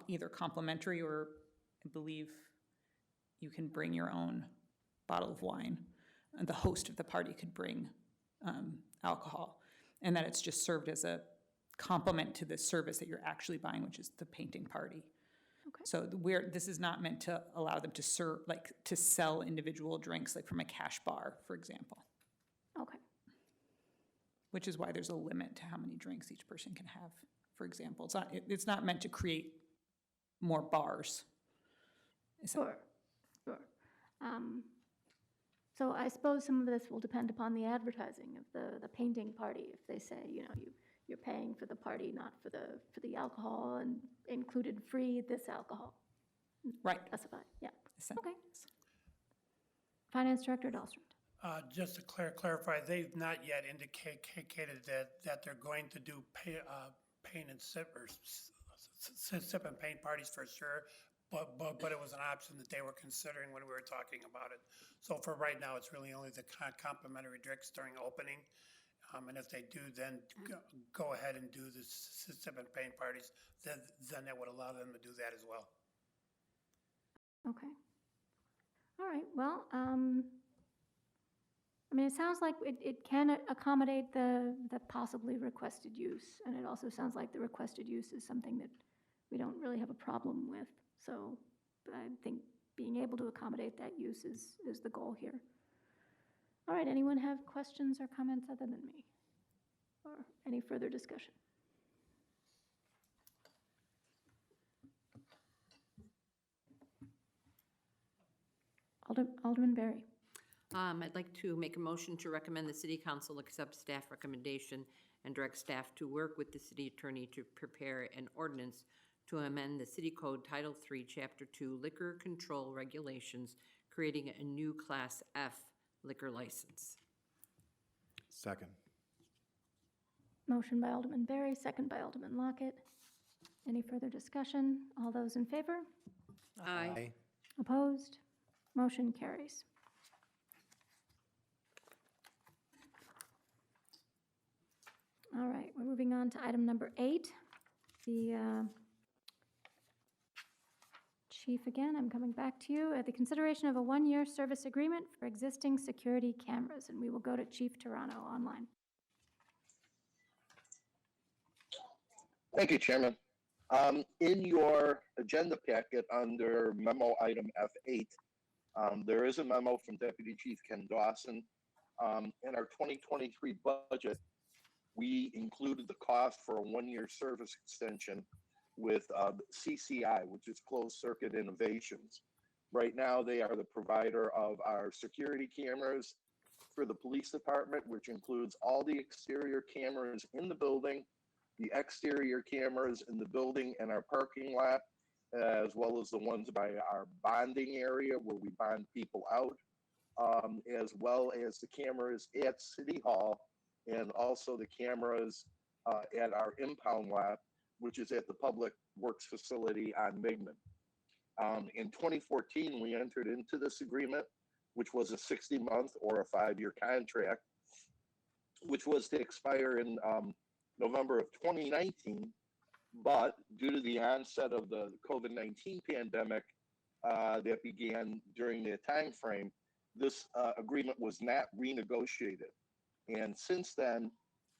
either complimentary or, I believe, you can bring your own bottle of wine, and the host of the party could bring alcohol, and that it's just served as a complement to the service that you're actually buying, which is the painting party. Okay. So this is not meant to allow them to serve, to sell individual drinks, like from a cash bar, for example. Okay. Which is why there's a limit to how many drinks each person can have, for example. It's not meant to create more bars. Sure. So I suppose some of this will depend upon the advertising of the painting party. If they say, you're paying for the party, not for the alcohol, and included free this alcohol. Right. Specified, yeah. Okay. Finance Director Dahlstrom. Just to clarify, they've not yet indicated that they're going to do paint and sip or sip and paint parties for sure, but it was an option that they were considering when we were talking about it. So for right now, it's really only the complimentary drinks during opening. And if they do then go ahead and do the sip and paint parties, then that would allow them to do that as well. Okay. All right, well, it sounds like it can accommodate the possibly requested use, and it also sounds like the requested use is something that we don't really have a problem with. So I think being able to accommodate that use is the goal here. All right, anyone have questions or comments other than me? Or any further discussion? Alderman Berry. I'd like to make a motion to recommend the City Council accept staff recommendation and direct staff to work with the city attorney to prepare an ordinance to amend the City Code Title III, Chapter 2, Liquor Control Regulations, creating a new Class F liquor license. Second. Motion by Alderman Berry, second by Alderman Lockett. Any further discussion? All those in favor? Aye. Opposed? Motion carries. All right, we're moving on to item number 8. The Chief, again, I'm coming back to you. The consideration of a 1-year service agreement for existing security cameras, and we will go to Chief Tarano online. Thank you, Chairman. In your agenda packet under memo item F8, there is a memo from Deputy Chief Ken Dawson. In our 2023 budget, we included the cost for a one-year service extension with CCI, which is Closed Circuit Innovations. Right now, they are the provider of our security cameras for the police department, which includes all the exterior cameras in the building, the exterior cameras in the building and our parking lot, as well as the ones by our bonding area where we bond people out, as well as the cameras at City Hall, and also the cameras at our impound lot, which is at the Public Works facility on Mignon. In 2014, we entered into this agreement, which was a 60-month or a 5-year contract, which was to expire in November of 2019. But due to the onset of the COVID-19 pandemic that began during that time frame, this agreement was not renegotiated. And since then,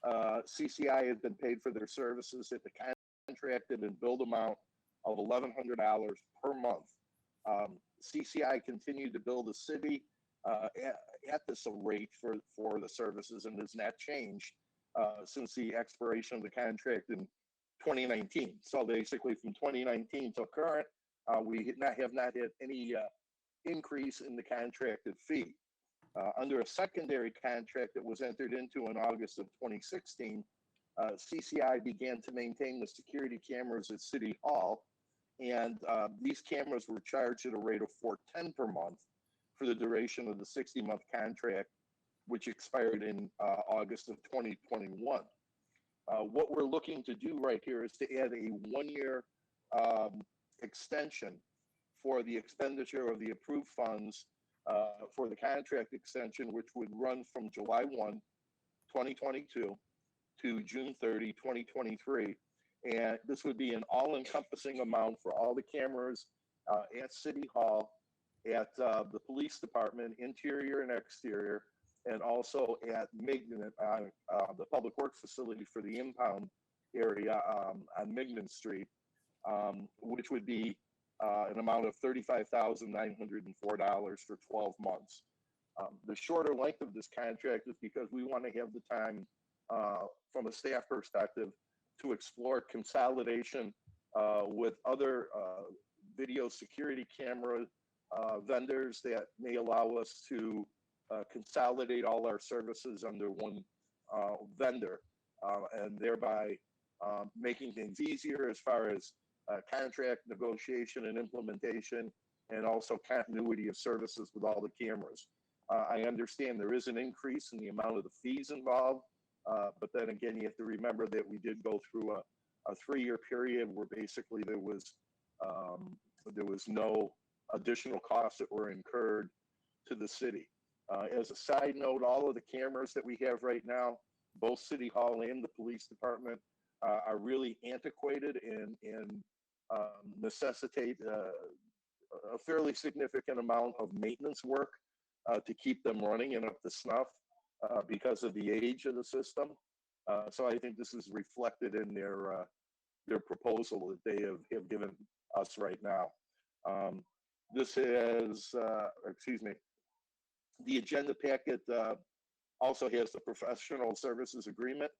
CCI has been paid for their services at the contracted and billed amount of $1,100 per month. CCI continued to bill the city at this rate for the services and has not changed since the expiration of the contract in 2019. So basically from 2019 till current, we have not had any increase in the contracted fee. Under a secondary contract that was entered into in August of 2016, CCI began to maintain the security cameras at City Hall, and these cameras were charged at a rate of $410 per month for the duration of the 60-month contract, which expired in August of 2021. What we're looking to do right here is to add a one-year extension for the expenditure of the approved funds for the contract extension, which would run from July 1, 2022 to June 30, 2023. And this would be an all-encompassing amount for all the cameras at City Hall, at the police department, interior and exterior, and also at Mignon, the Public Works facility for the impound area on Mignon Street, which would be an amount of $35,904 for 12 months. The shorter length of this contract is because we want to have the time, from a staff perspective, to explore consolidation with other video security camera vendors that may allow us to consolidate all our services under one vendor, and thereby making things easier as far as contract negotiation and implementation, and also continuity of services with all the cameras. I understand there is an increase in the amount of the fees involved, but then again, you have to remember that we did go through a 3-year period where basically there was no additional costs that were incurred to the city. As a side note, all of the cameras that we have right now, both City Hall and the police department, are really antiquated and necessitate a fairly significant amount of maintenance work to keep them running and up to snuff because of the age of the system. So I think this is reflected in their proposal that they have given us right now. This is, the agenda packet also has the professional services agreement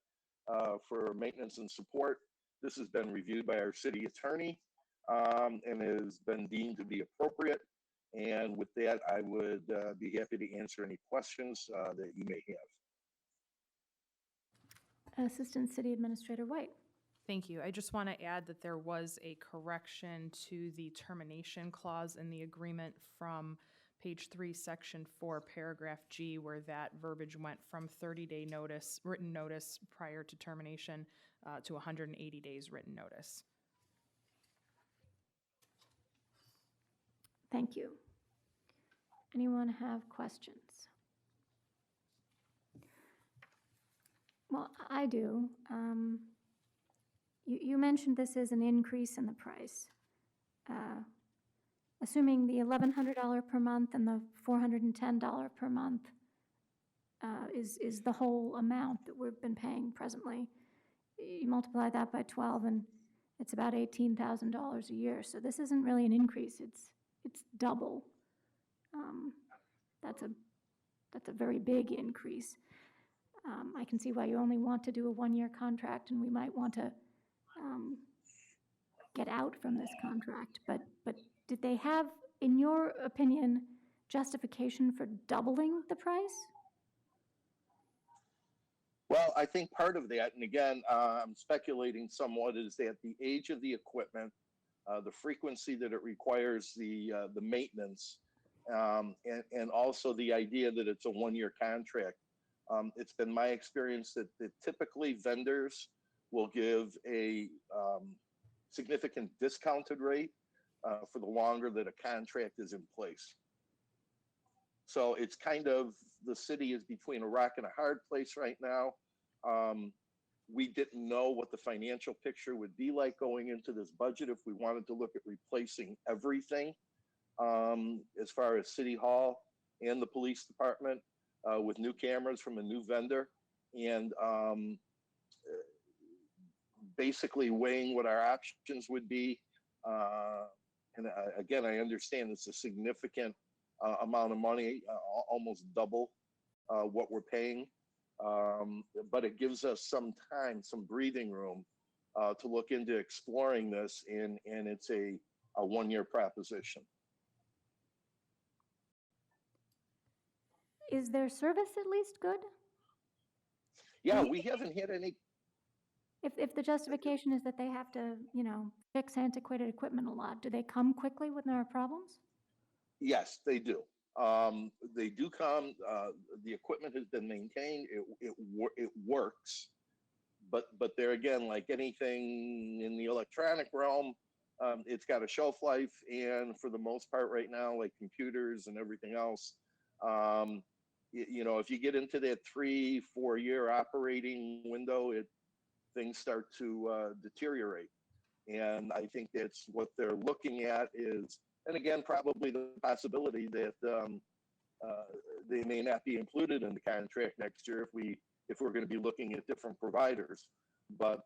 for maintenance and support. This has been reviewed by our city attorney and has been deemed to be appropriate. And with that, I would be happy to answer any questions that you may have. Assistant City Administrator White. Thank you. I just want to add that there was a correction to the termination clause in the agreement from page 3, section 4, paragraph G, where that verbiage went from 30-day notice, written notice prior to termination, to 180 days written notice. Thank you. Anyone have questions? Well, I do. You mentioned this is an increase in the price. Assuming the $1,100 per month and the $410 per month is the whole amount that we've been paying presently. You multiply that by 12 and it's about $18,000 a year. So this isn't really an increase, it's double. That's a very big increase. I can see why you only want to do a one-year contract, and we might want to get out from this contract. But did they have, in your opinion, justification for doubling the price? Well, I think part of that, and again, I'm speculating somewhat, is that the age of the equipment, the frequency that it requires the maintenance, and also the idea that it's a one-year contract. It's been my experience that typically vendors will give a significant discounted rate for the longer that a contract is in place. So it's kind of, the city is between a rock and a hard place right now. We didn't know what the financial picture would be like going into this budget if we wanted to look at replacing everything as far as City Hall and the police department with new cameras from a new vendor, and basically weighing what our options would be. And again, I understand it's a significant amount of money, almost double what we're paying. But it gives us some time, some breathing room to look into exploring this, and it's a one-year proposition. Is their service at least good? Yeah, we haven't had any. If the justification is that they have to, fix antiquated equipment a lot, do they come quickly when there are problems? Yes, they do. They do come. The equipment has been maintained. It works, but there again, like anything in the electronic realm, it's got a shelf life, and for the most part, right now, like computers and everything else, if you get into that 3-4 year operating window, things start to deteriorate, and I think that's what they're looking at is. And again, probably the possibility that they may not be included in the contract next year if we're going to be looking at different providers. But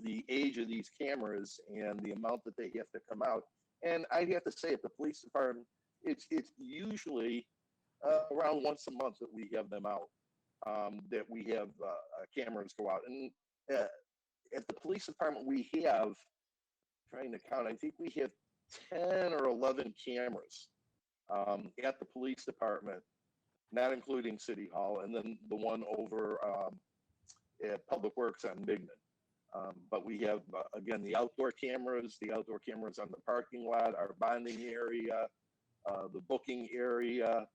the age of these cameras and the amount that they have to come out, and I have to say, at the police department, it's usually around once a month that we have them out, that we have cameras go out. And at the police department, we have, trying to count, I think we have 10 or 11 cameras at the police department, not including City Hall, and then the one over at Public Works on Mignon. But we have, again, the outdoor cameras on the parking lot, our bonding area, the booking area,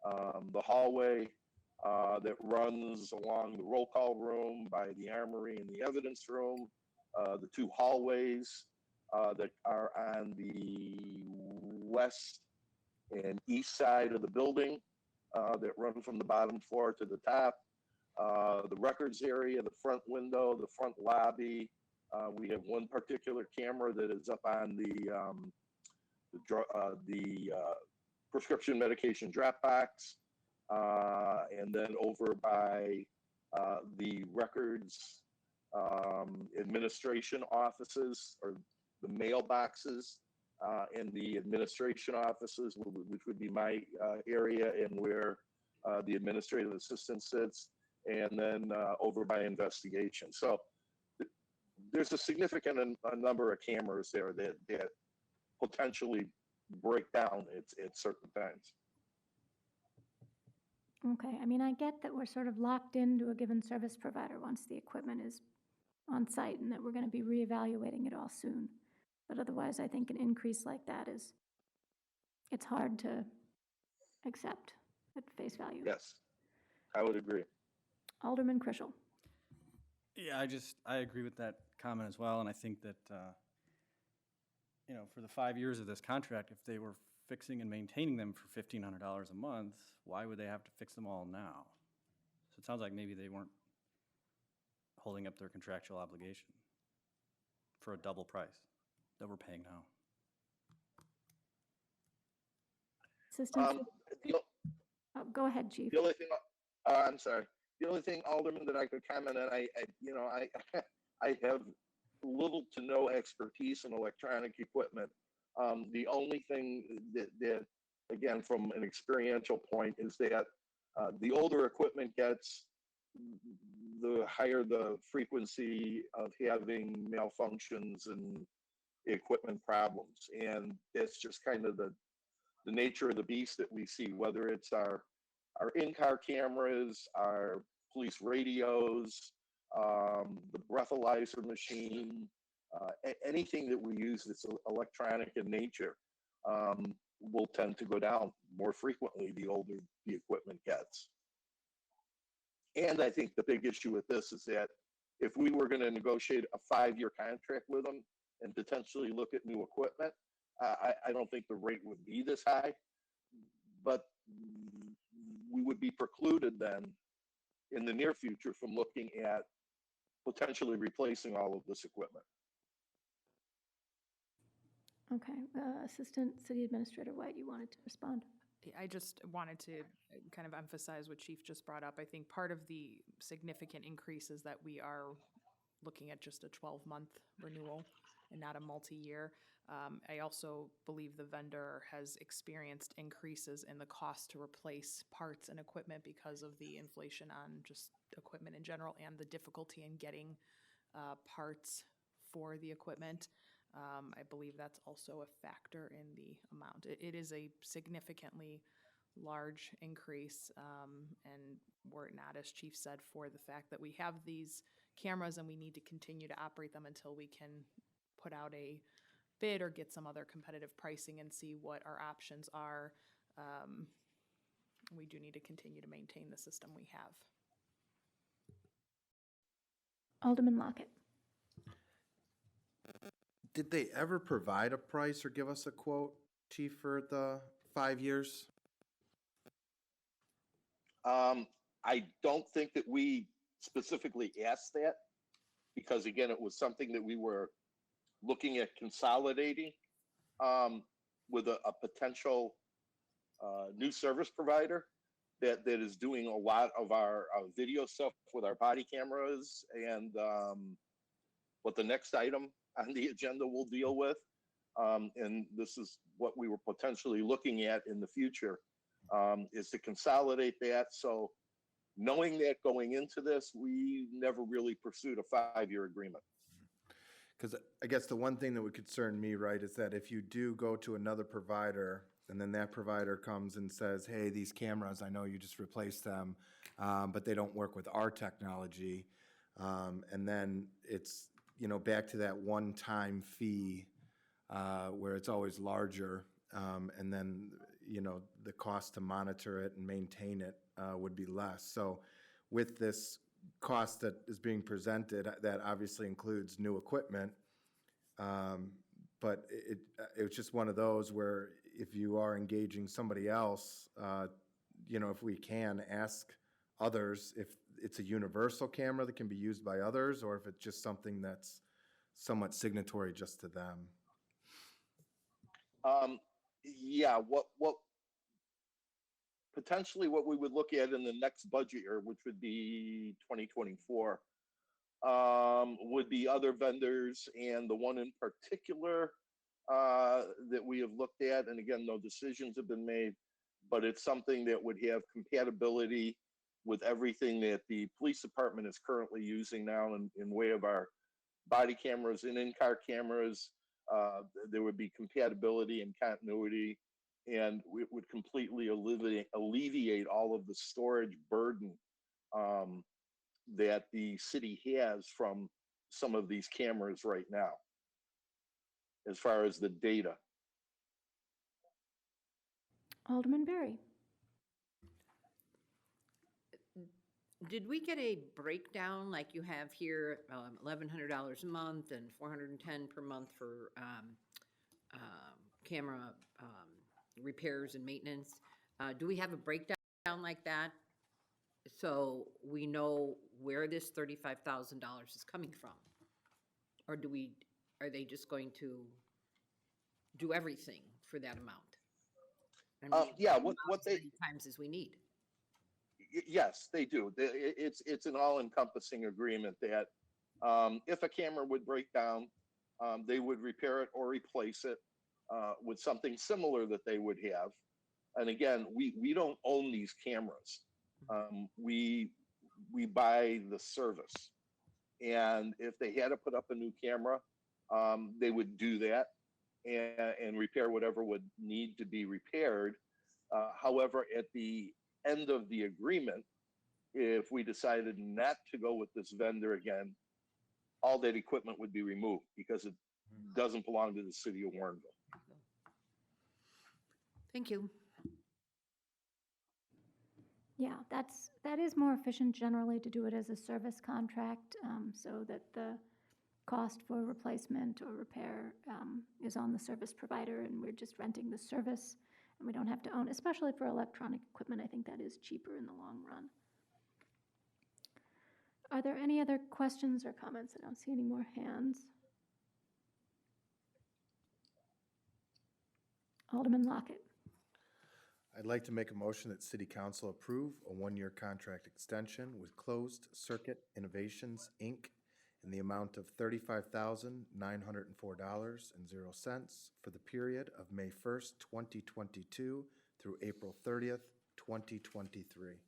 the hallway that runs along the roll call room by the armory and the evidence room, the two hallways that are on the west and east side of the building that run from the bottom floor to the top, the records area, the front window, the front lobby. We have one particular camera that is up on the prescription medication drop box, and then over by the records administration offices, or the mailboxes in the administration offices, which would be my area and where the administrative assistant sits, and then over by investigation. So there's a significant number of cameras there that potentially break down at certain times. Okay, I mean, I get that we're sort of locked into a given service provider once the equipment is on site, and that we're going to be reevaluating it all soon. But otherwise, I think an increase like that it's hard to accept at face value. Yes, I would agree. Alderman Krischel. Yeah, I agree with that comment as well, and I think that, for the 5 years of this contract, if they were fixing and maintaining them for $1,500 a month, why would they have to fix them all now? So it sounds like maybe they weren't holding up their contractual obligation for a double price that we're paying now. Assistant. Go ahead, Chief. The only thing, I'm sorry. The only thing, Alderman, that I could comment on, I have little to no expertise in electronic equipment. The only thing that, again, from an experiential point, is that the older equipment gets, the higher the frequency of having malfunctions and equipment problems. And it's just kind of the nature of the beast that we see, whether it's our in-car cameras, our police radios, the breathalyzer machine, anything that we use that's electronic in nature will tend to go down more frequently the older the equipment gets. And I think the big issue with this is that if we were going to negotiate a 5-year contract with them and potentially look at new equipment, I don't think the rate would be this high, but we would be precluded then in the near future from looking at potentially replacing all of this equipment. Okay, Assistant City Administrator White, you wanted to respond? I just wanted to kind of emphasize what Chief just brought up. I think part of the significant increase is that we are looking at just a 12-month renewal and not a multi-year. I also believe the vendor has experienced increases in the cost to replace parts and equipment because of the inflation on just equipment in general and the difficulty in getting parts for the equipment. I believe that's also a factor in the amount. It is a significantly large increase, and were it not, as Chief said, for the fact that we have these cameras and we need to continue to operate them until we can put out a bid or get some other competitive pricing and see what our options are. We do need to continue to maintain the system we have. Alderman Lockett. Did they ever provide a price or give us a quote, Chief, for the 5 years? I don't think that we specifically asked that because, again, it was something that we were looking at consolidating with a potential new service provider that is doing a lot of our video stuff with our body cameras and what the next item on the agenda will deal with. And this is what we were potentially looking at in the future, is to consolidate that. So knowing that going into this, we never really pursued a 5-year agreement. Because I guess the one thing that would concern me, right, is that if you do go to another provider and then that provider comes and says, hey, these cameras, I know you just replaced them, but they don't work with our technology. And then it's, back to that one-time fee where it's always larger. And then, the cost to monitor it and maintain it would be less. So with this cost that is being presented, that obviously includes new equipment. But it's just one of those where if you are engaging somebody else, if we can ask others if it's a universal camera that can be used by others, or if it's just something that's somewhat signatory just to them. Yeah, what potentially what we would look at in the next budget year, which would be 2024, would be other vendors, and the one in particular that we have looked at, and again, no decisions have been made, but it's something that would have compatibility with everything that the police department is currently using now in way of our body cameras and in-car cameras. There would be compatibility and continuity, and it would completely alleviate all of the storage burden that the city has from some of these cameras right now, as far as the data. Alderman Berry. Did we get a breakdown like you have here, $1,100 a month and $410 per month for camera repairs and maintenance? Do we have a breakdown like that so we know where this $35,000 is coming from? Or are they just going to do everything for that amount? Yeah, what they times as we need. Yes, they do. It's an all-encompassing agreement that if a camera would break down, they would repair it or replace it with something similar that they would have. And again, we don't own these cameras. We we buy the service. And if they had to put up a new camera, they would do that and repair whatever would need to be repaired. However, at the end of the agreement, if we decided not to go with this vendor again, all that equipment would be removed because it doesn't belong to the city of Warrenville. Thank you. Yeah, that is more efficient generally to do it as a service contract, so that the cost for replacement or repair is on the service provider, and we're just renting the service, and we don't have to own, especially for electronic equipment. I think that is cheaper in the long run. Are there any other questions or comments? I don't see any more hands. Alderman Lockett. I'd like to make a motion that City Council approve a one-year contract extension with Closed Circuit Innovations, Inc. in the amount of $35,904.00 for the period of May 1st, 2022 through April 30th, 2023.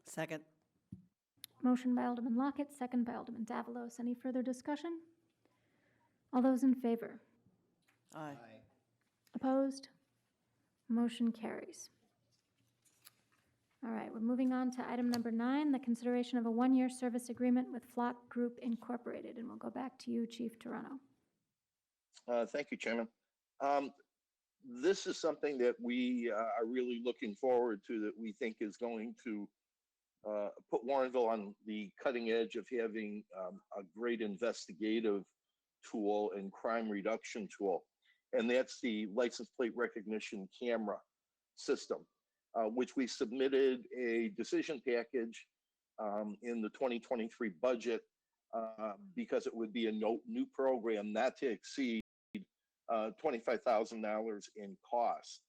Second. Motion by Alderman Lockett, second by Alderman Davalos. Any further discussion? All those in favor? Aye. Opposed? Motion carries. All right, we're moving on to item number 9, the consideration of a one-year service agreement with Flock Group Incorporated. And we'll go back to you, Chief Toronto. Thank you, Chairman. This is something that we are really looking forward to, that we think is going to put Warrenville on the cutting edge of having a great investigative tool and crime reduction tool. And that's the license plate recognition camera system, which we submitted a decision package in the 2023 budget because it would be a new program not to exceed $25,000 in cost.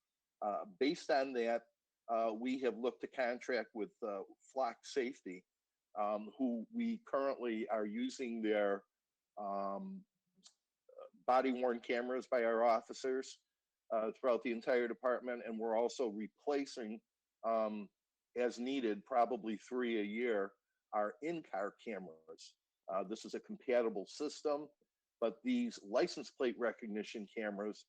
Based on that, we have looked to contract with Flock Safety, who we currently are using their body-worn cameras by our officers throughout the entire department, and we're also replacing, as needed, probably 3 a year, our in-car cameras. This is a compatible system, but these license plate recognition cameras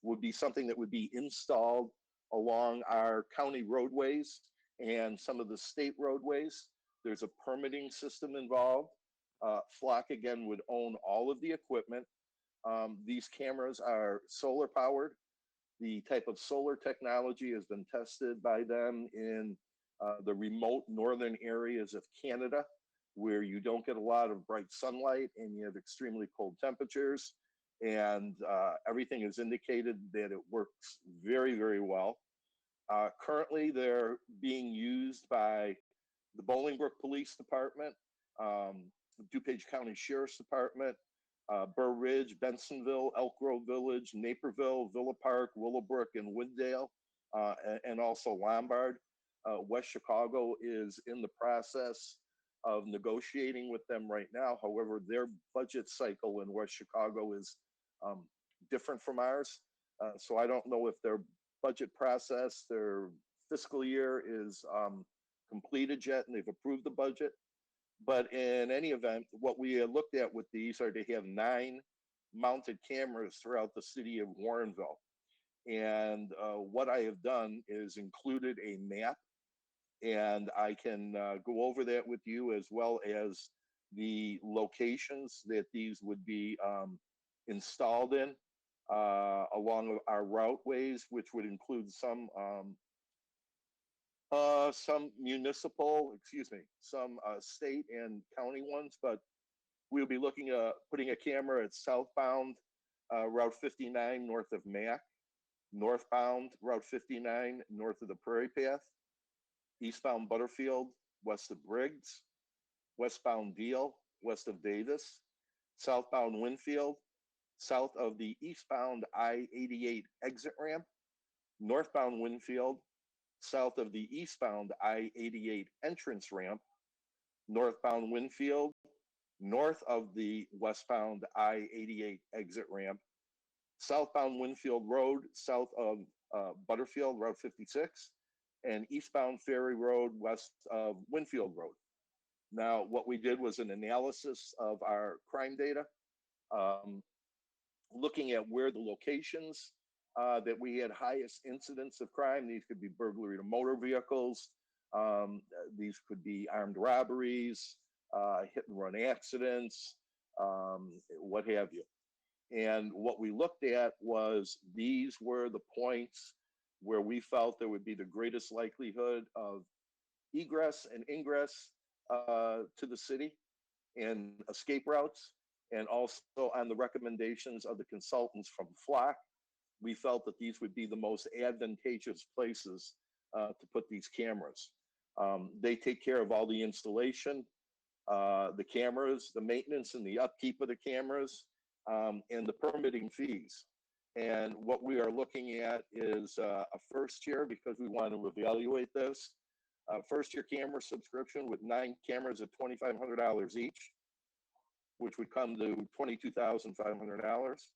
would be something that would be installed along our county roadways and some of the state roadways. There's a permitting system involved. Flock, again, would own all of the equipment. These cameras are solar powered. The type of solar technology has been tested by them in the remote northern areas of Canada, where you don't get a lot of bright sunlight and you have extremely cold temperatures. And everything is indicated that it works very, very well. Currently, they're being used by the Bolingbrook Police Department, DuPage County Sheriff's Department, Burr Ridge, Bensonville, Elk Grove Village, Naperville, Villa Park, Willowbrook, and Wooddale, and also Lombard. West Chicago is in the process of negotiating with them right now. However, their budget cycle in West Chicago is different from ours. So I don't know if their budget process, their fiscal year is completed yet, and they've approved the budget. But in any event, what we looked at with these are to have 9 mounted cameras throughout the city of Warrenville. And what I have done is included a map, and I can go over that with you, as well as the locations that these would be installed in along our routeways, which would include some municipal, some state and county ones, but we'll be looking at putting a camera at southbound Route 59 north of Mack, northbound Route 59 north of the Prairie Path, eastbound Butterfield west of Briggs, westbound Deal west of Davis, southbound Winfield south of the eastbound I-88 exit ramp, northbound Winfield south of the eastbound I-88 entrance ramp, northbound Winfield, north of the westbound I-88 exit ramp, southbound Winfield Road, south of Butterfield, Route 56, and eastbound Ferry Road west of Winfield Road. Now, what we did was an analysis of our crime data, looking at where the locations that we had highest incidents of crime. These could be burglary to motor vehicles. These could be armed robberies, hit and run accidents, what have you. And what we looked at was these were the points where we felt there would be the greatest likelihood of egress and ingress to the city and escape routes. And also on the recommendations of the consultants from Flock, we felt that these would be the most advantageous places to put these cameras. They take care of all the installation, the cameras, the maintenance and the upkeep of the cameras, and the permitting fees. And what we are looking at is a first year, because we want to evaluate this, first year camera subscription with 9 cameras at $2,500 each, which would come to $22,500.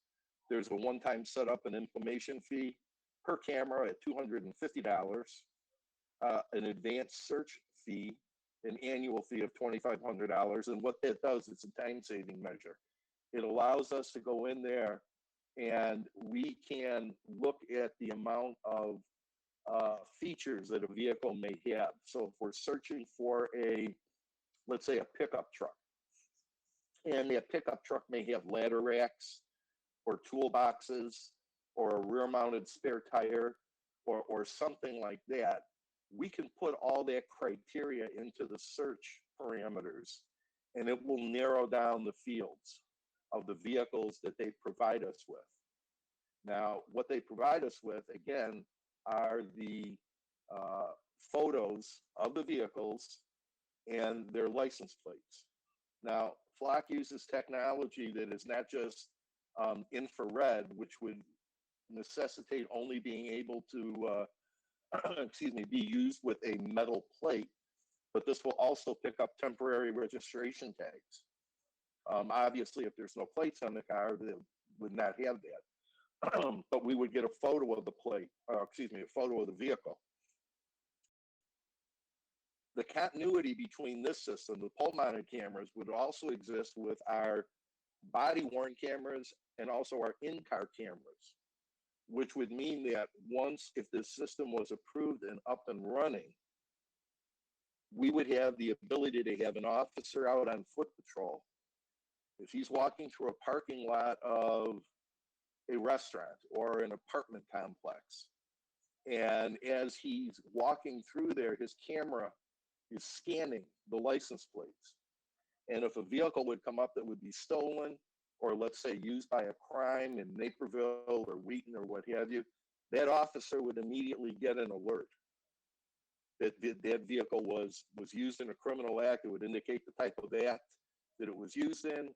There's a one-time setup and implementation fee per camera at $250, an advanced search fee, an annual fee of $2,500. And what that does, it's a time-saving measure. It allows us to go in there and we can look at the amount of features that a vehicle may have. So if we're searching for let's say a pickup truck, and that pickup truck may have ladder racks or toolboxes or a rear mounted spare tire or something like that, we can put all that criteria into the search parameters and it will narrow down the fields of the vehicles that they provide us with. Now, what they provide us with, again, are the photos of the vehicles and their license plates. Now, Flock uses technology that is not just infrared, which would necessitate only being able to, be used with a metal plate, but this will also pick up temporary registration tags. Obviously, if there's no plates on the car, they would not have that. But we would get a photo of the plate, a photo of the vehicle. The continuity between this system, the pole-mounted cameras, would also exist with our body-worn cameras and also our in-car cameras, which would mean that once, if this system was approved and up and running, we would have the ability to have an officer out on foot patrol. If he's walking through a parking lot of a restaurant or an apartment complex, and as he's walking through there, his camera is scanning the license plates. And if a vehicle would come up that would be stolen, or let's say used by a crime in Naperville or Wheaton or what have you, that officer would immediately get an alert that that vehicle was used in a criminal act. It would indicate the type of act that it was used in,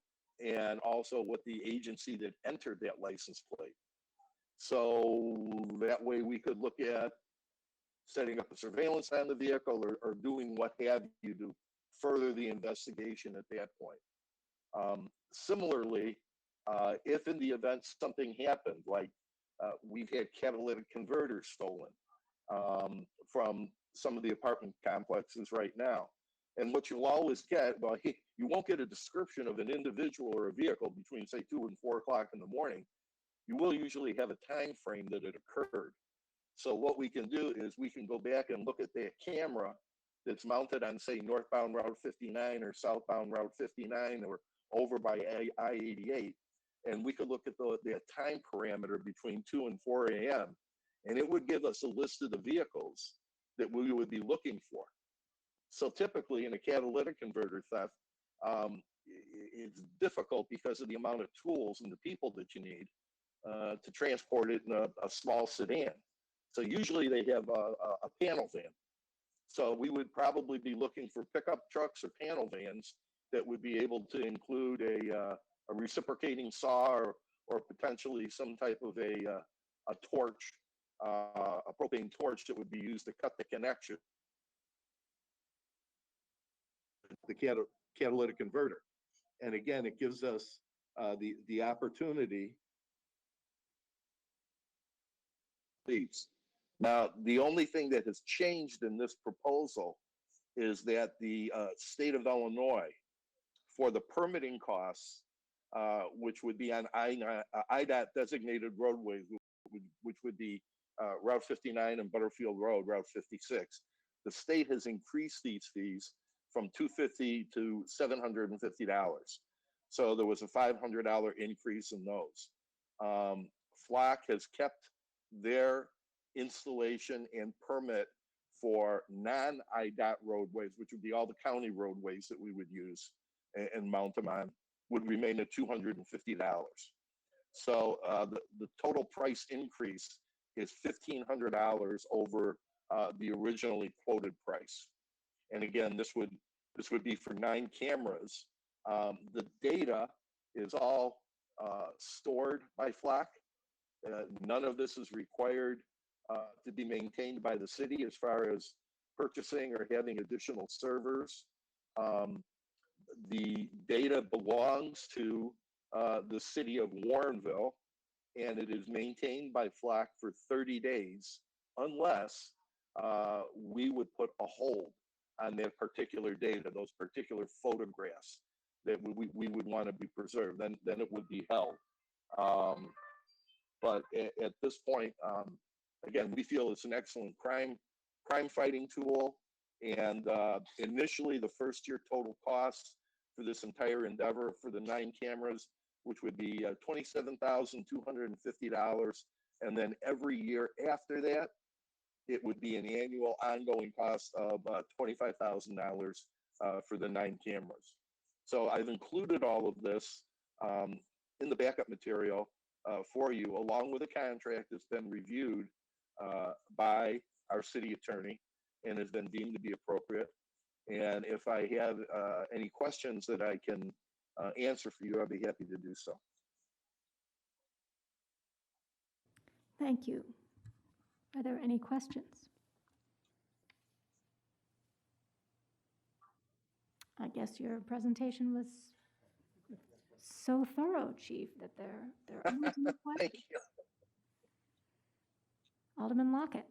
and also what the agency that entered that license plate. So that way we could look at setting up a surveillance on the vehicle or doing what have you to further the investigation at that point. Similarly, if in the event something happened, like we've had catalytic converters stolen from some of the apartment complexes right now. And what you'll always get, well, you won't get a description of an individual or a vehicle between, say, 2 and 4 o'clock in the morning. You will usually have a time frame that it occurred. So what we can do is we can go back and look at that camera that's mounted on, say, northbound Route 59 or southbound Route 59 or over by I-88, and we could look at that time parameter between 2 and 4 a.m., and it would give us a list of the vehicles that we would be looking for. So typically in a catalytic converter theft, it's difficult because of the amount of tools and the people that you need to transport it in a small sedan. So usually they have a panel van. So we would probably be looking for pickup trucks or panel vans that would be able to include a reciprocating saw or potentially some type of a torch, a propane torch that would be used to cut the connection, the catalytic converter. And again, it gives us the opportunity Now, the only thing that has changed in this proposal is that the state of Illinois, for the permitting costs, which would be on IDOT designated roadways, which would be Route 59 and Butterfield Road, Route 56. The state has increased these fees from $250 to $750. So there was a $500 increase in those. FLOC has kept their installation and permit for non-IDOT roadways, which would be all the county roadways that we would use and mount them on, would remain at $250. So the total price increase is $1,500 over the originally quoted price. And again, this would be for 9 cameras. The data is all stored by FLOC. None of this is required to be maintained by the city as far as purchasing or having additional servers. The data belongs to the city of Warrenville, and it is maintained by FLOC for 30 days unless we would put a hold on that particular data, those particular photographs that we would want to be preserved. Then it would be held. But at this point, again, we feel it's an excellent crime fighting tool. And initially, the first year total costs for this entire endeavor for the 9 cameras, which would be $27,250. And then every year after that, it would be an annual ongoing cost of $25,000 for the 9 cameras. So I've included all of this in the backup material for you, along with a contract that's been reviewed by our city attorney and has been deemed to be appropriate. And if I have any questions that I can answer for you, I'd be happy to do so. Thank you. Are there any questions? I guess your presentation was so thorough, Chief, that there are no questions. Thank you. Alderman Lockett.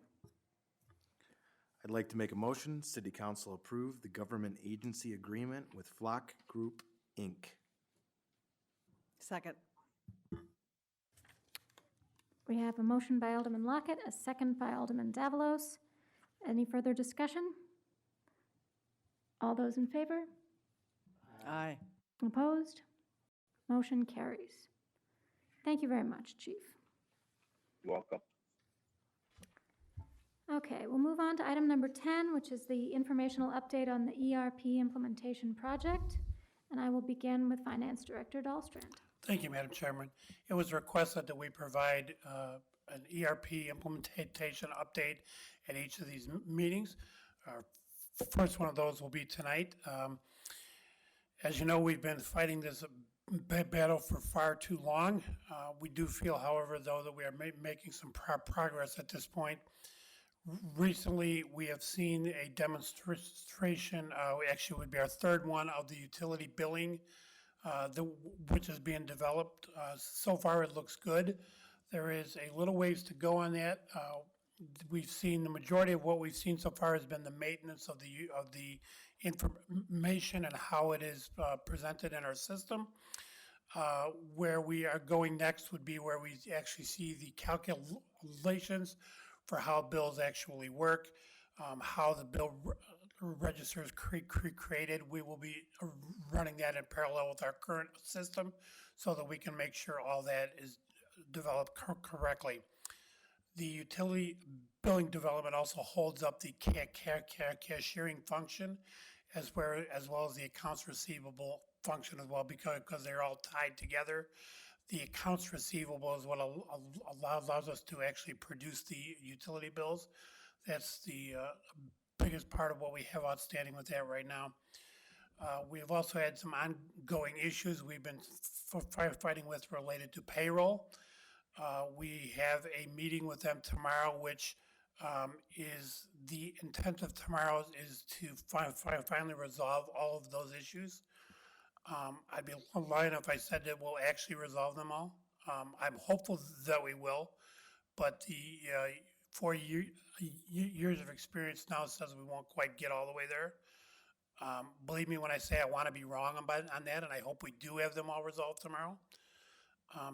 I'd like to make a motion, City Council approve the government agency agreement with FLOC Group, Inc. Second. We have a motion by Alderman Lockett, a second by Alderman Davalos. Any further discussion? All those in favor? Aye. Opposed? Motion carries. Thank you very much, Chief. You're welcome. Okay, we'll move on to item number 10, which is the informational update on the ERP implementation project. And I will begin with Finance Director Dahlstrand. Thank you, Madam Chairman. It was requested that we provide an ERP implementation update at each of these meetings. Our first one of those will be tonight. As you know, we've been fighting this battle for far too long. We do feel, however, though, that we are making some progress at this point. Recently, we have seen a demonstration, actually it would be our third one, of the utility billing, which is being developed. So far, it looks good. There is a little ways to go on that. We've seen the majority of what we've seen so far has been the maintenance of the information and how it is presented in our system. Where we are going next would be where we actually see the calculations for how bills actually work, how the bill registers created. We will be running that in parallel with our current system so that we can make sure all that is developed correctly. The utility billing development also holds up the cashiering function as well as the accounts receivable function as well, because they're all tied together. The accounts receivable is what allows us to actually produce the utility bills. That's the biggest part of what we have outstanding with that right now. We have also had some ongoing issues we've been fighting with related to payroll. We have a meeting with them tomorrow, which is the intent of tomorrow is to finally resolve all of those issues. I'd be lying if I said that we'll actually resolve them all. I'm hopeful that we will, but years of experience now says we won't quite get all the way there. Believe me when I say I want to be wrong on that, and I hope we do have them all resolved tomorrow.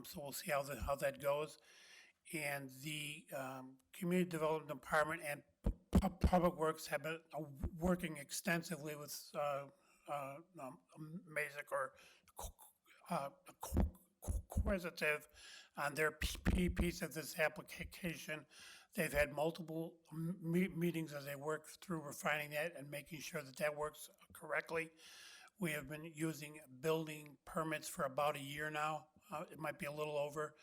So we'll see how that goes. And the Community Development Department and Public Works have been working extensively with Mazik or Quisitive on their piece of this application. They've had multiple meetings as they work through refining that and making sure that that works correctly. We have been using building permits for about a year now. It might be a little over.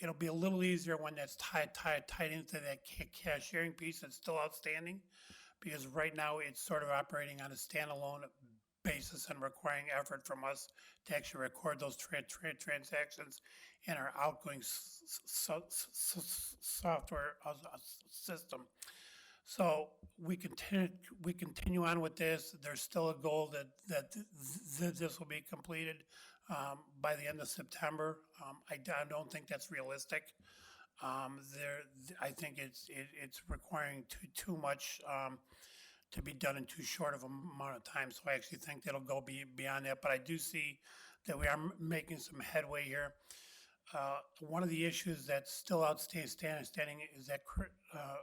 It'll be a little easier when that's tied into that cash sharing piece that's still outstanding, because right now it's sort of operating on a standalone basis and requiring effort from us to actually record those transactions in our outgoing software system. So we continue on with this. There's still a goal that this will be completed by the end of September. I don't think that's realistic. I think it's requiring too much to be done in too short of amount of time. So I actually think that'll go beyond that. But I do see that we are making some headway here. One of the issues that's still outstanding is that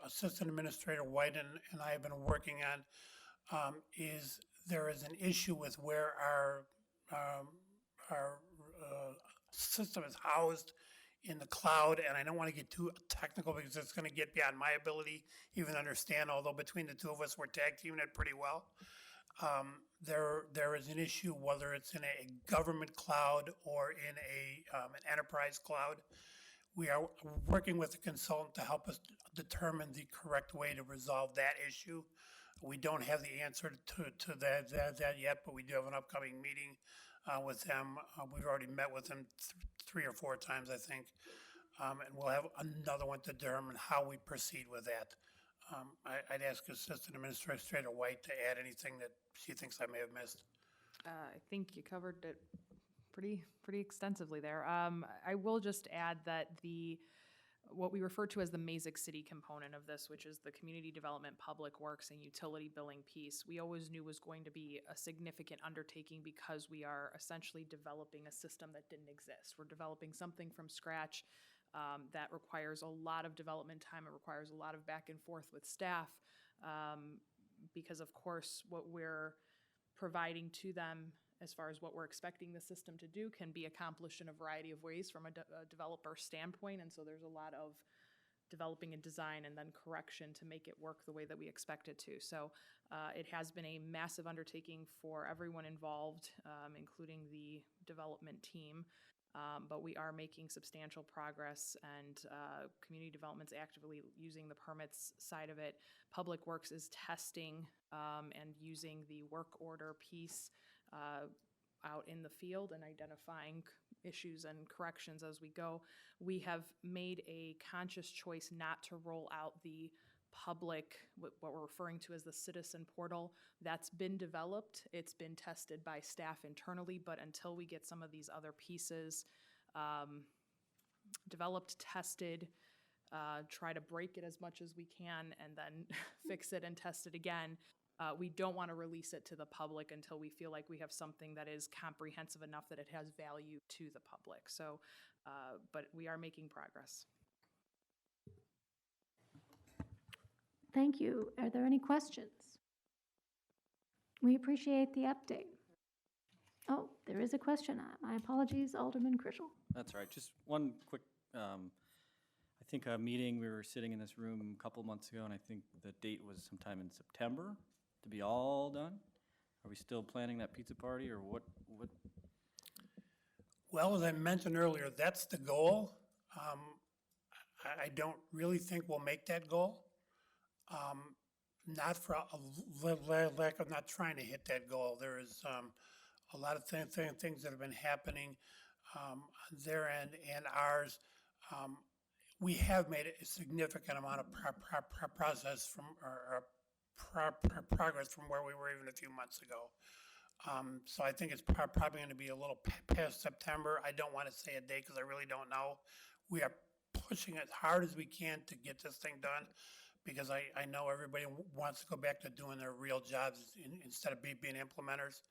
Assistant Administrator White and I have been working on is there is an issue with where our system is housed in the cloud, and I don't want to get too technical because it's going to get beyond my ability even understand, although between the two of us, we're tag teaming it pretty well. There is an issue whether it's in a government cloud or in an enterprise cloud. We are working with a consultant to help us determine the correct way to resolve that issue. We don't have the answer to that yet, but we do have an upcoming meeting with them. We've already met with them 3 or 4 times, I think, and we'll have another one to determine how we proceed with that. I'd ask Assistant Administrator White to add anything that she thinks I may have missed. I think you covered it pretty extensively there. I will just add that what we refer to as the Mazik City component of this, which is the community development, public works, and utility billing piece, we always knew was going to be a significant undertaking because we are essentially developing a system that didn't exist. We're developing something from scratch that requires a lot of development time. It requires a lot of back and forth with staff because, of course, what we're providing to them as far as what we're expecting the system to do can be accomplished in a variety of ways from a developer standpoint. And so there's a lot of developing a design and then correction to make it work the way that we expect it to. So it has been a massive undertaking for everyone involved, including the development team. But we are making substantial progress, and community development's actively using the permits side of it. Public Works is testing and using the work order piece out in the field and identifying issues and corrections as we go. We have made a conscious choice not to roll out the public, what we're referring to as the citizen portal. That's been developed. It's been tested by staff internally, but until we get some of these other pieces developed, tested, try to break it as much as we can, and then fix it and test it again, we don't want to release it to the public until we feel like we have something that is comprehensive enough that it has value to the public. So, but we are making progress. Thank you. Are there any questions? We appreciate the update. Oh, there is a question. My apologies, Alderman Krischel. That's all right. Just one quick, I think a meeting, we were sitting in this room a couple months ago, and I think the date was sometime in September to be all done. Are we still planning that pizza party, or what? Well, as I mentioned earlier, that's the goal. I don't really think we'll make that goal. Not for a lack of not trying to hit that goal. There is a lot of things that have been happening on their end and ours. We have made a significant amount of progress from where we were even a few months ago. So I think it's probably going to be a little past September. I don't want to say a date because I really don't know. We are pushing as hard as we can to get this thing done, because I know everybody wants to go back to doing their real jobs instead of being implementers.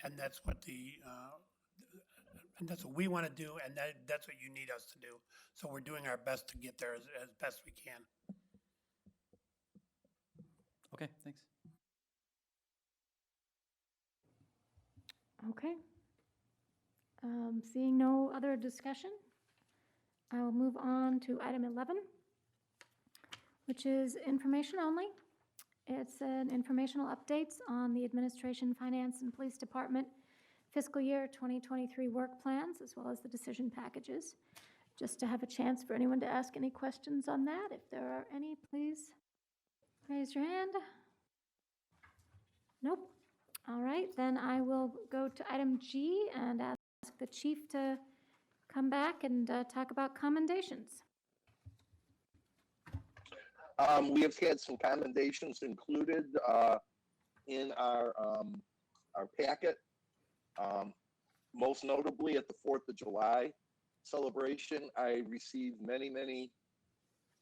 And that's what and that's what we want to do, and that's what you need us to do. So we're doing our best to get there as best we can. Okay, thanks. Okay. Seeing no other discussion, I will move on to item 11, which is information only. It's an informational updates on the Administration, Finance, and Police Department fiscal year 2023 work plans, as well as the decision packages. Just to have a chance for anyone to ask any questions on that. If there are any, please raise your hand. Nope. All right, then I will go to item G and ask the chief to come back and talk about commendations. We have had some commendations included in our packet. Most notably at the 4th of July celebration, I received many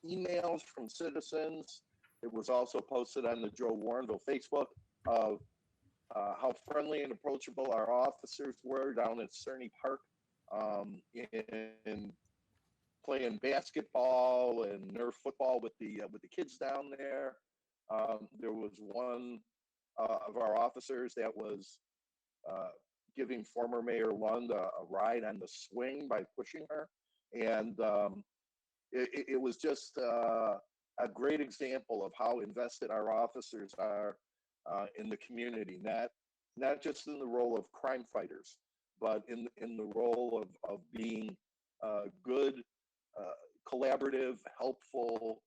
emails from citizens. It was also posted on the Joe Warrenville Facebook of how friendly and approachable our officers were down at Cerny Park in playing basketball and Nerf football with the kids down there. There was one of our officers that was giving former Mayor Lund a ride on the swing by pushing her, and it was just a great example of how invested our officers are in the community, not just in the role of crime fighters, but in the role of being good, collaborative, helpful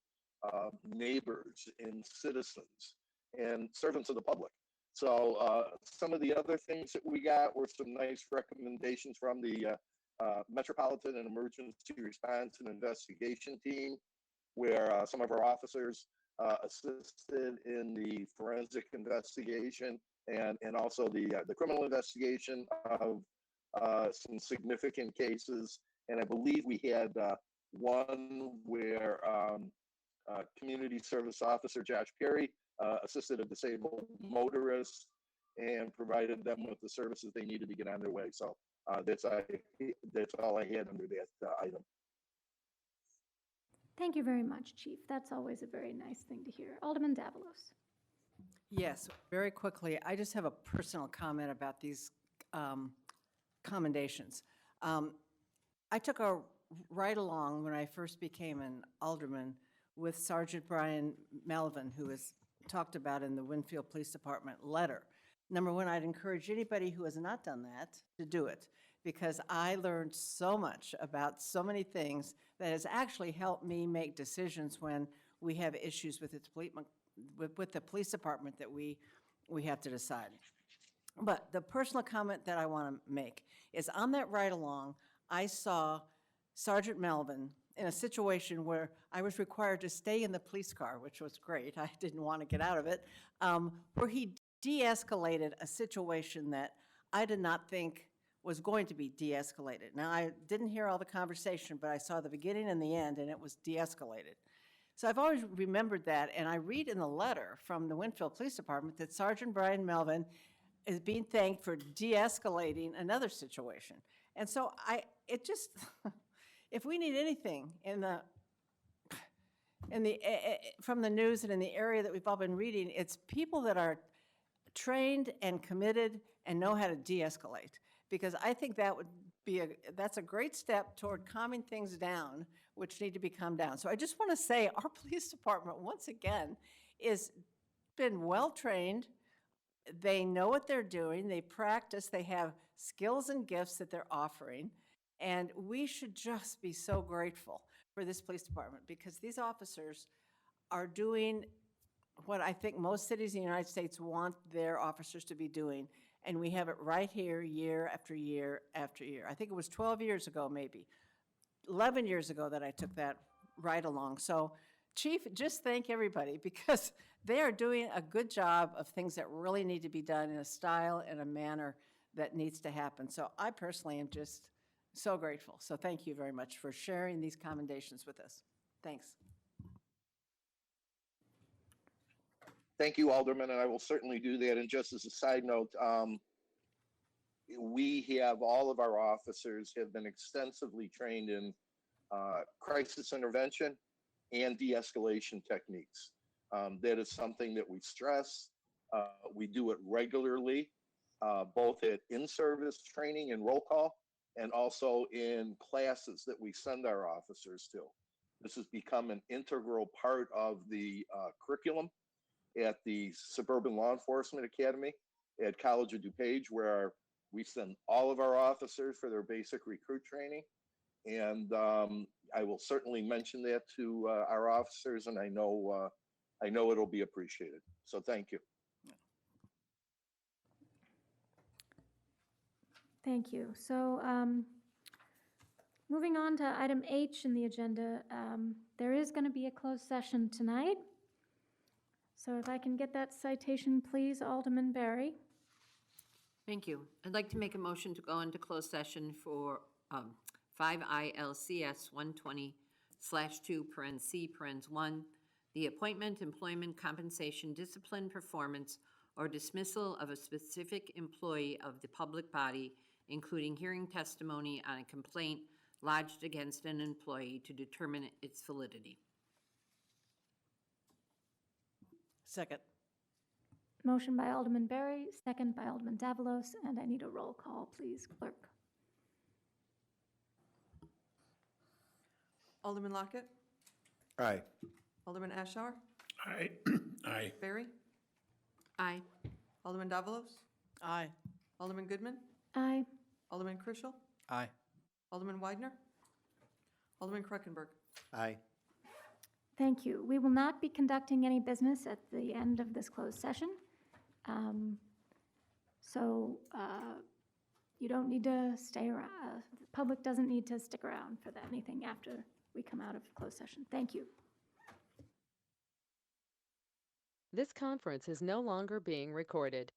neighbors and citizens and servants of the public. So some of the other things that we got were some nice recommendations from the Metropolitan and Emergency Response and Investigation Team, where some of our officers assisted in the forensic investigation and also the criminal investigation of some significant cases. And I believe we had one where Community Service Officer Josh Perry assisted a disabled motorist and provided them with the services they needed to get on their way. So that's all I had under that item. Thank you very much, Chief. That's always a very nice thing to hear. Alderman Davalos. Yes, very quickly, I just have a personal comment about these commendations. I took a ride along when I first became an alderman with Sergeant Brian Melvin, who is talked about in the Winfield Police Department letter. Number one, I'd encourage anybody who has not done that to do it, because I learned so much about so many things that has actually helped me make decisions when we have issues with the police department that we have to decide. But the personal comment that I want to make is on that ride along, I saw Sergeant Melvin in a situation where I was required to stay in the police car, which was great. I didn't want to get out of it, where he de-escalated a situation that I did not think was going to be de-escalated. Now, I didn't hear all the conversation, but I saw the beginning and the end, and it was de-escalated. So I've always remembered that, and I read in the letter from the Winfield Police Department that Sergeant Brian Melvin is being thanked for de-escalating another situation. And so if we need anything from the news and in the area that we've all been reading, it's people that are trained and committed and know how to de-escalate. Because I think that's a great step toward calming things down, which need to be calmed down. So I just want to say our police department, once again, is been well-trained. They know what they're doing. They practice. They have skills and gifts that they're offering. And we should just be so grateful for this police department, because these officers are doing what I think most cities in the United States want their officers to be doing. And we have it right here year after year after year. I think it was 12 years ago, maybe 11 years ago, that I took that ride along. So Chief, just thank everybody, because they are doing a good job of things that really need to be done in a style and a manner that needs to happen. So I personally am just So grateful. So thank you very much for sharing these commendations with us. Thanks. Thank you, Alderman, and I will certainly do that. And just as a side note, we have, all of our officers have been extensively trained in crisis intervention and de-escalation techniques. That is something that we stress. We do it regularly, both at in-service training and roll call, and also in classes that we send our officers to. This has become an integral part of the curriculum at the Suburban Law Enforcement Academy at College of DuPage, where we send all of our officers for their basic recruit training. And I will certainly mention that to our officers, and I know it'll be appreciated. So thank you. Thank you. So moving on to item H in the agenda, there is going to be a closed session tonight. So if I can get that citation, please, Alderman Barry. Thank you. I'd like to make a motion to go into closed session for 5 ILCS 120/2(c)(1), the appointment, employment, compensation, discipline, performance, or dismissal of a specific employee of the public body, including hearing testimony on a complaint lodged against an employee to determine its validity. Second. Motion by Alderman Barry, second by Alderman Davalos, and I need a roll call, please, clerk. Alderman Lockett, Aye. Alderman Ashour, Aye. Aye. Barry, Aye. Alderman Davalos, Aye. Alderman Goodman, Aye. Alderman Krischel, Aye. Alderman Widener, Alderman Kruckenberg. Aye. Thank you. We will not be conducting any business at the end of this closed session. So you don't need to stay around. The public doesn't need to stick around for anything after we come out of closed session. Thank you. This conference is no longer being recorded.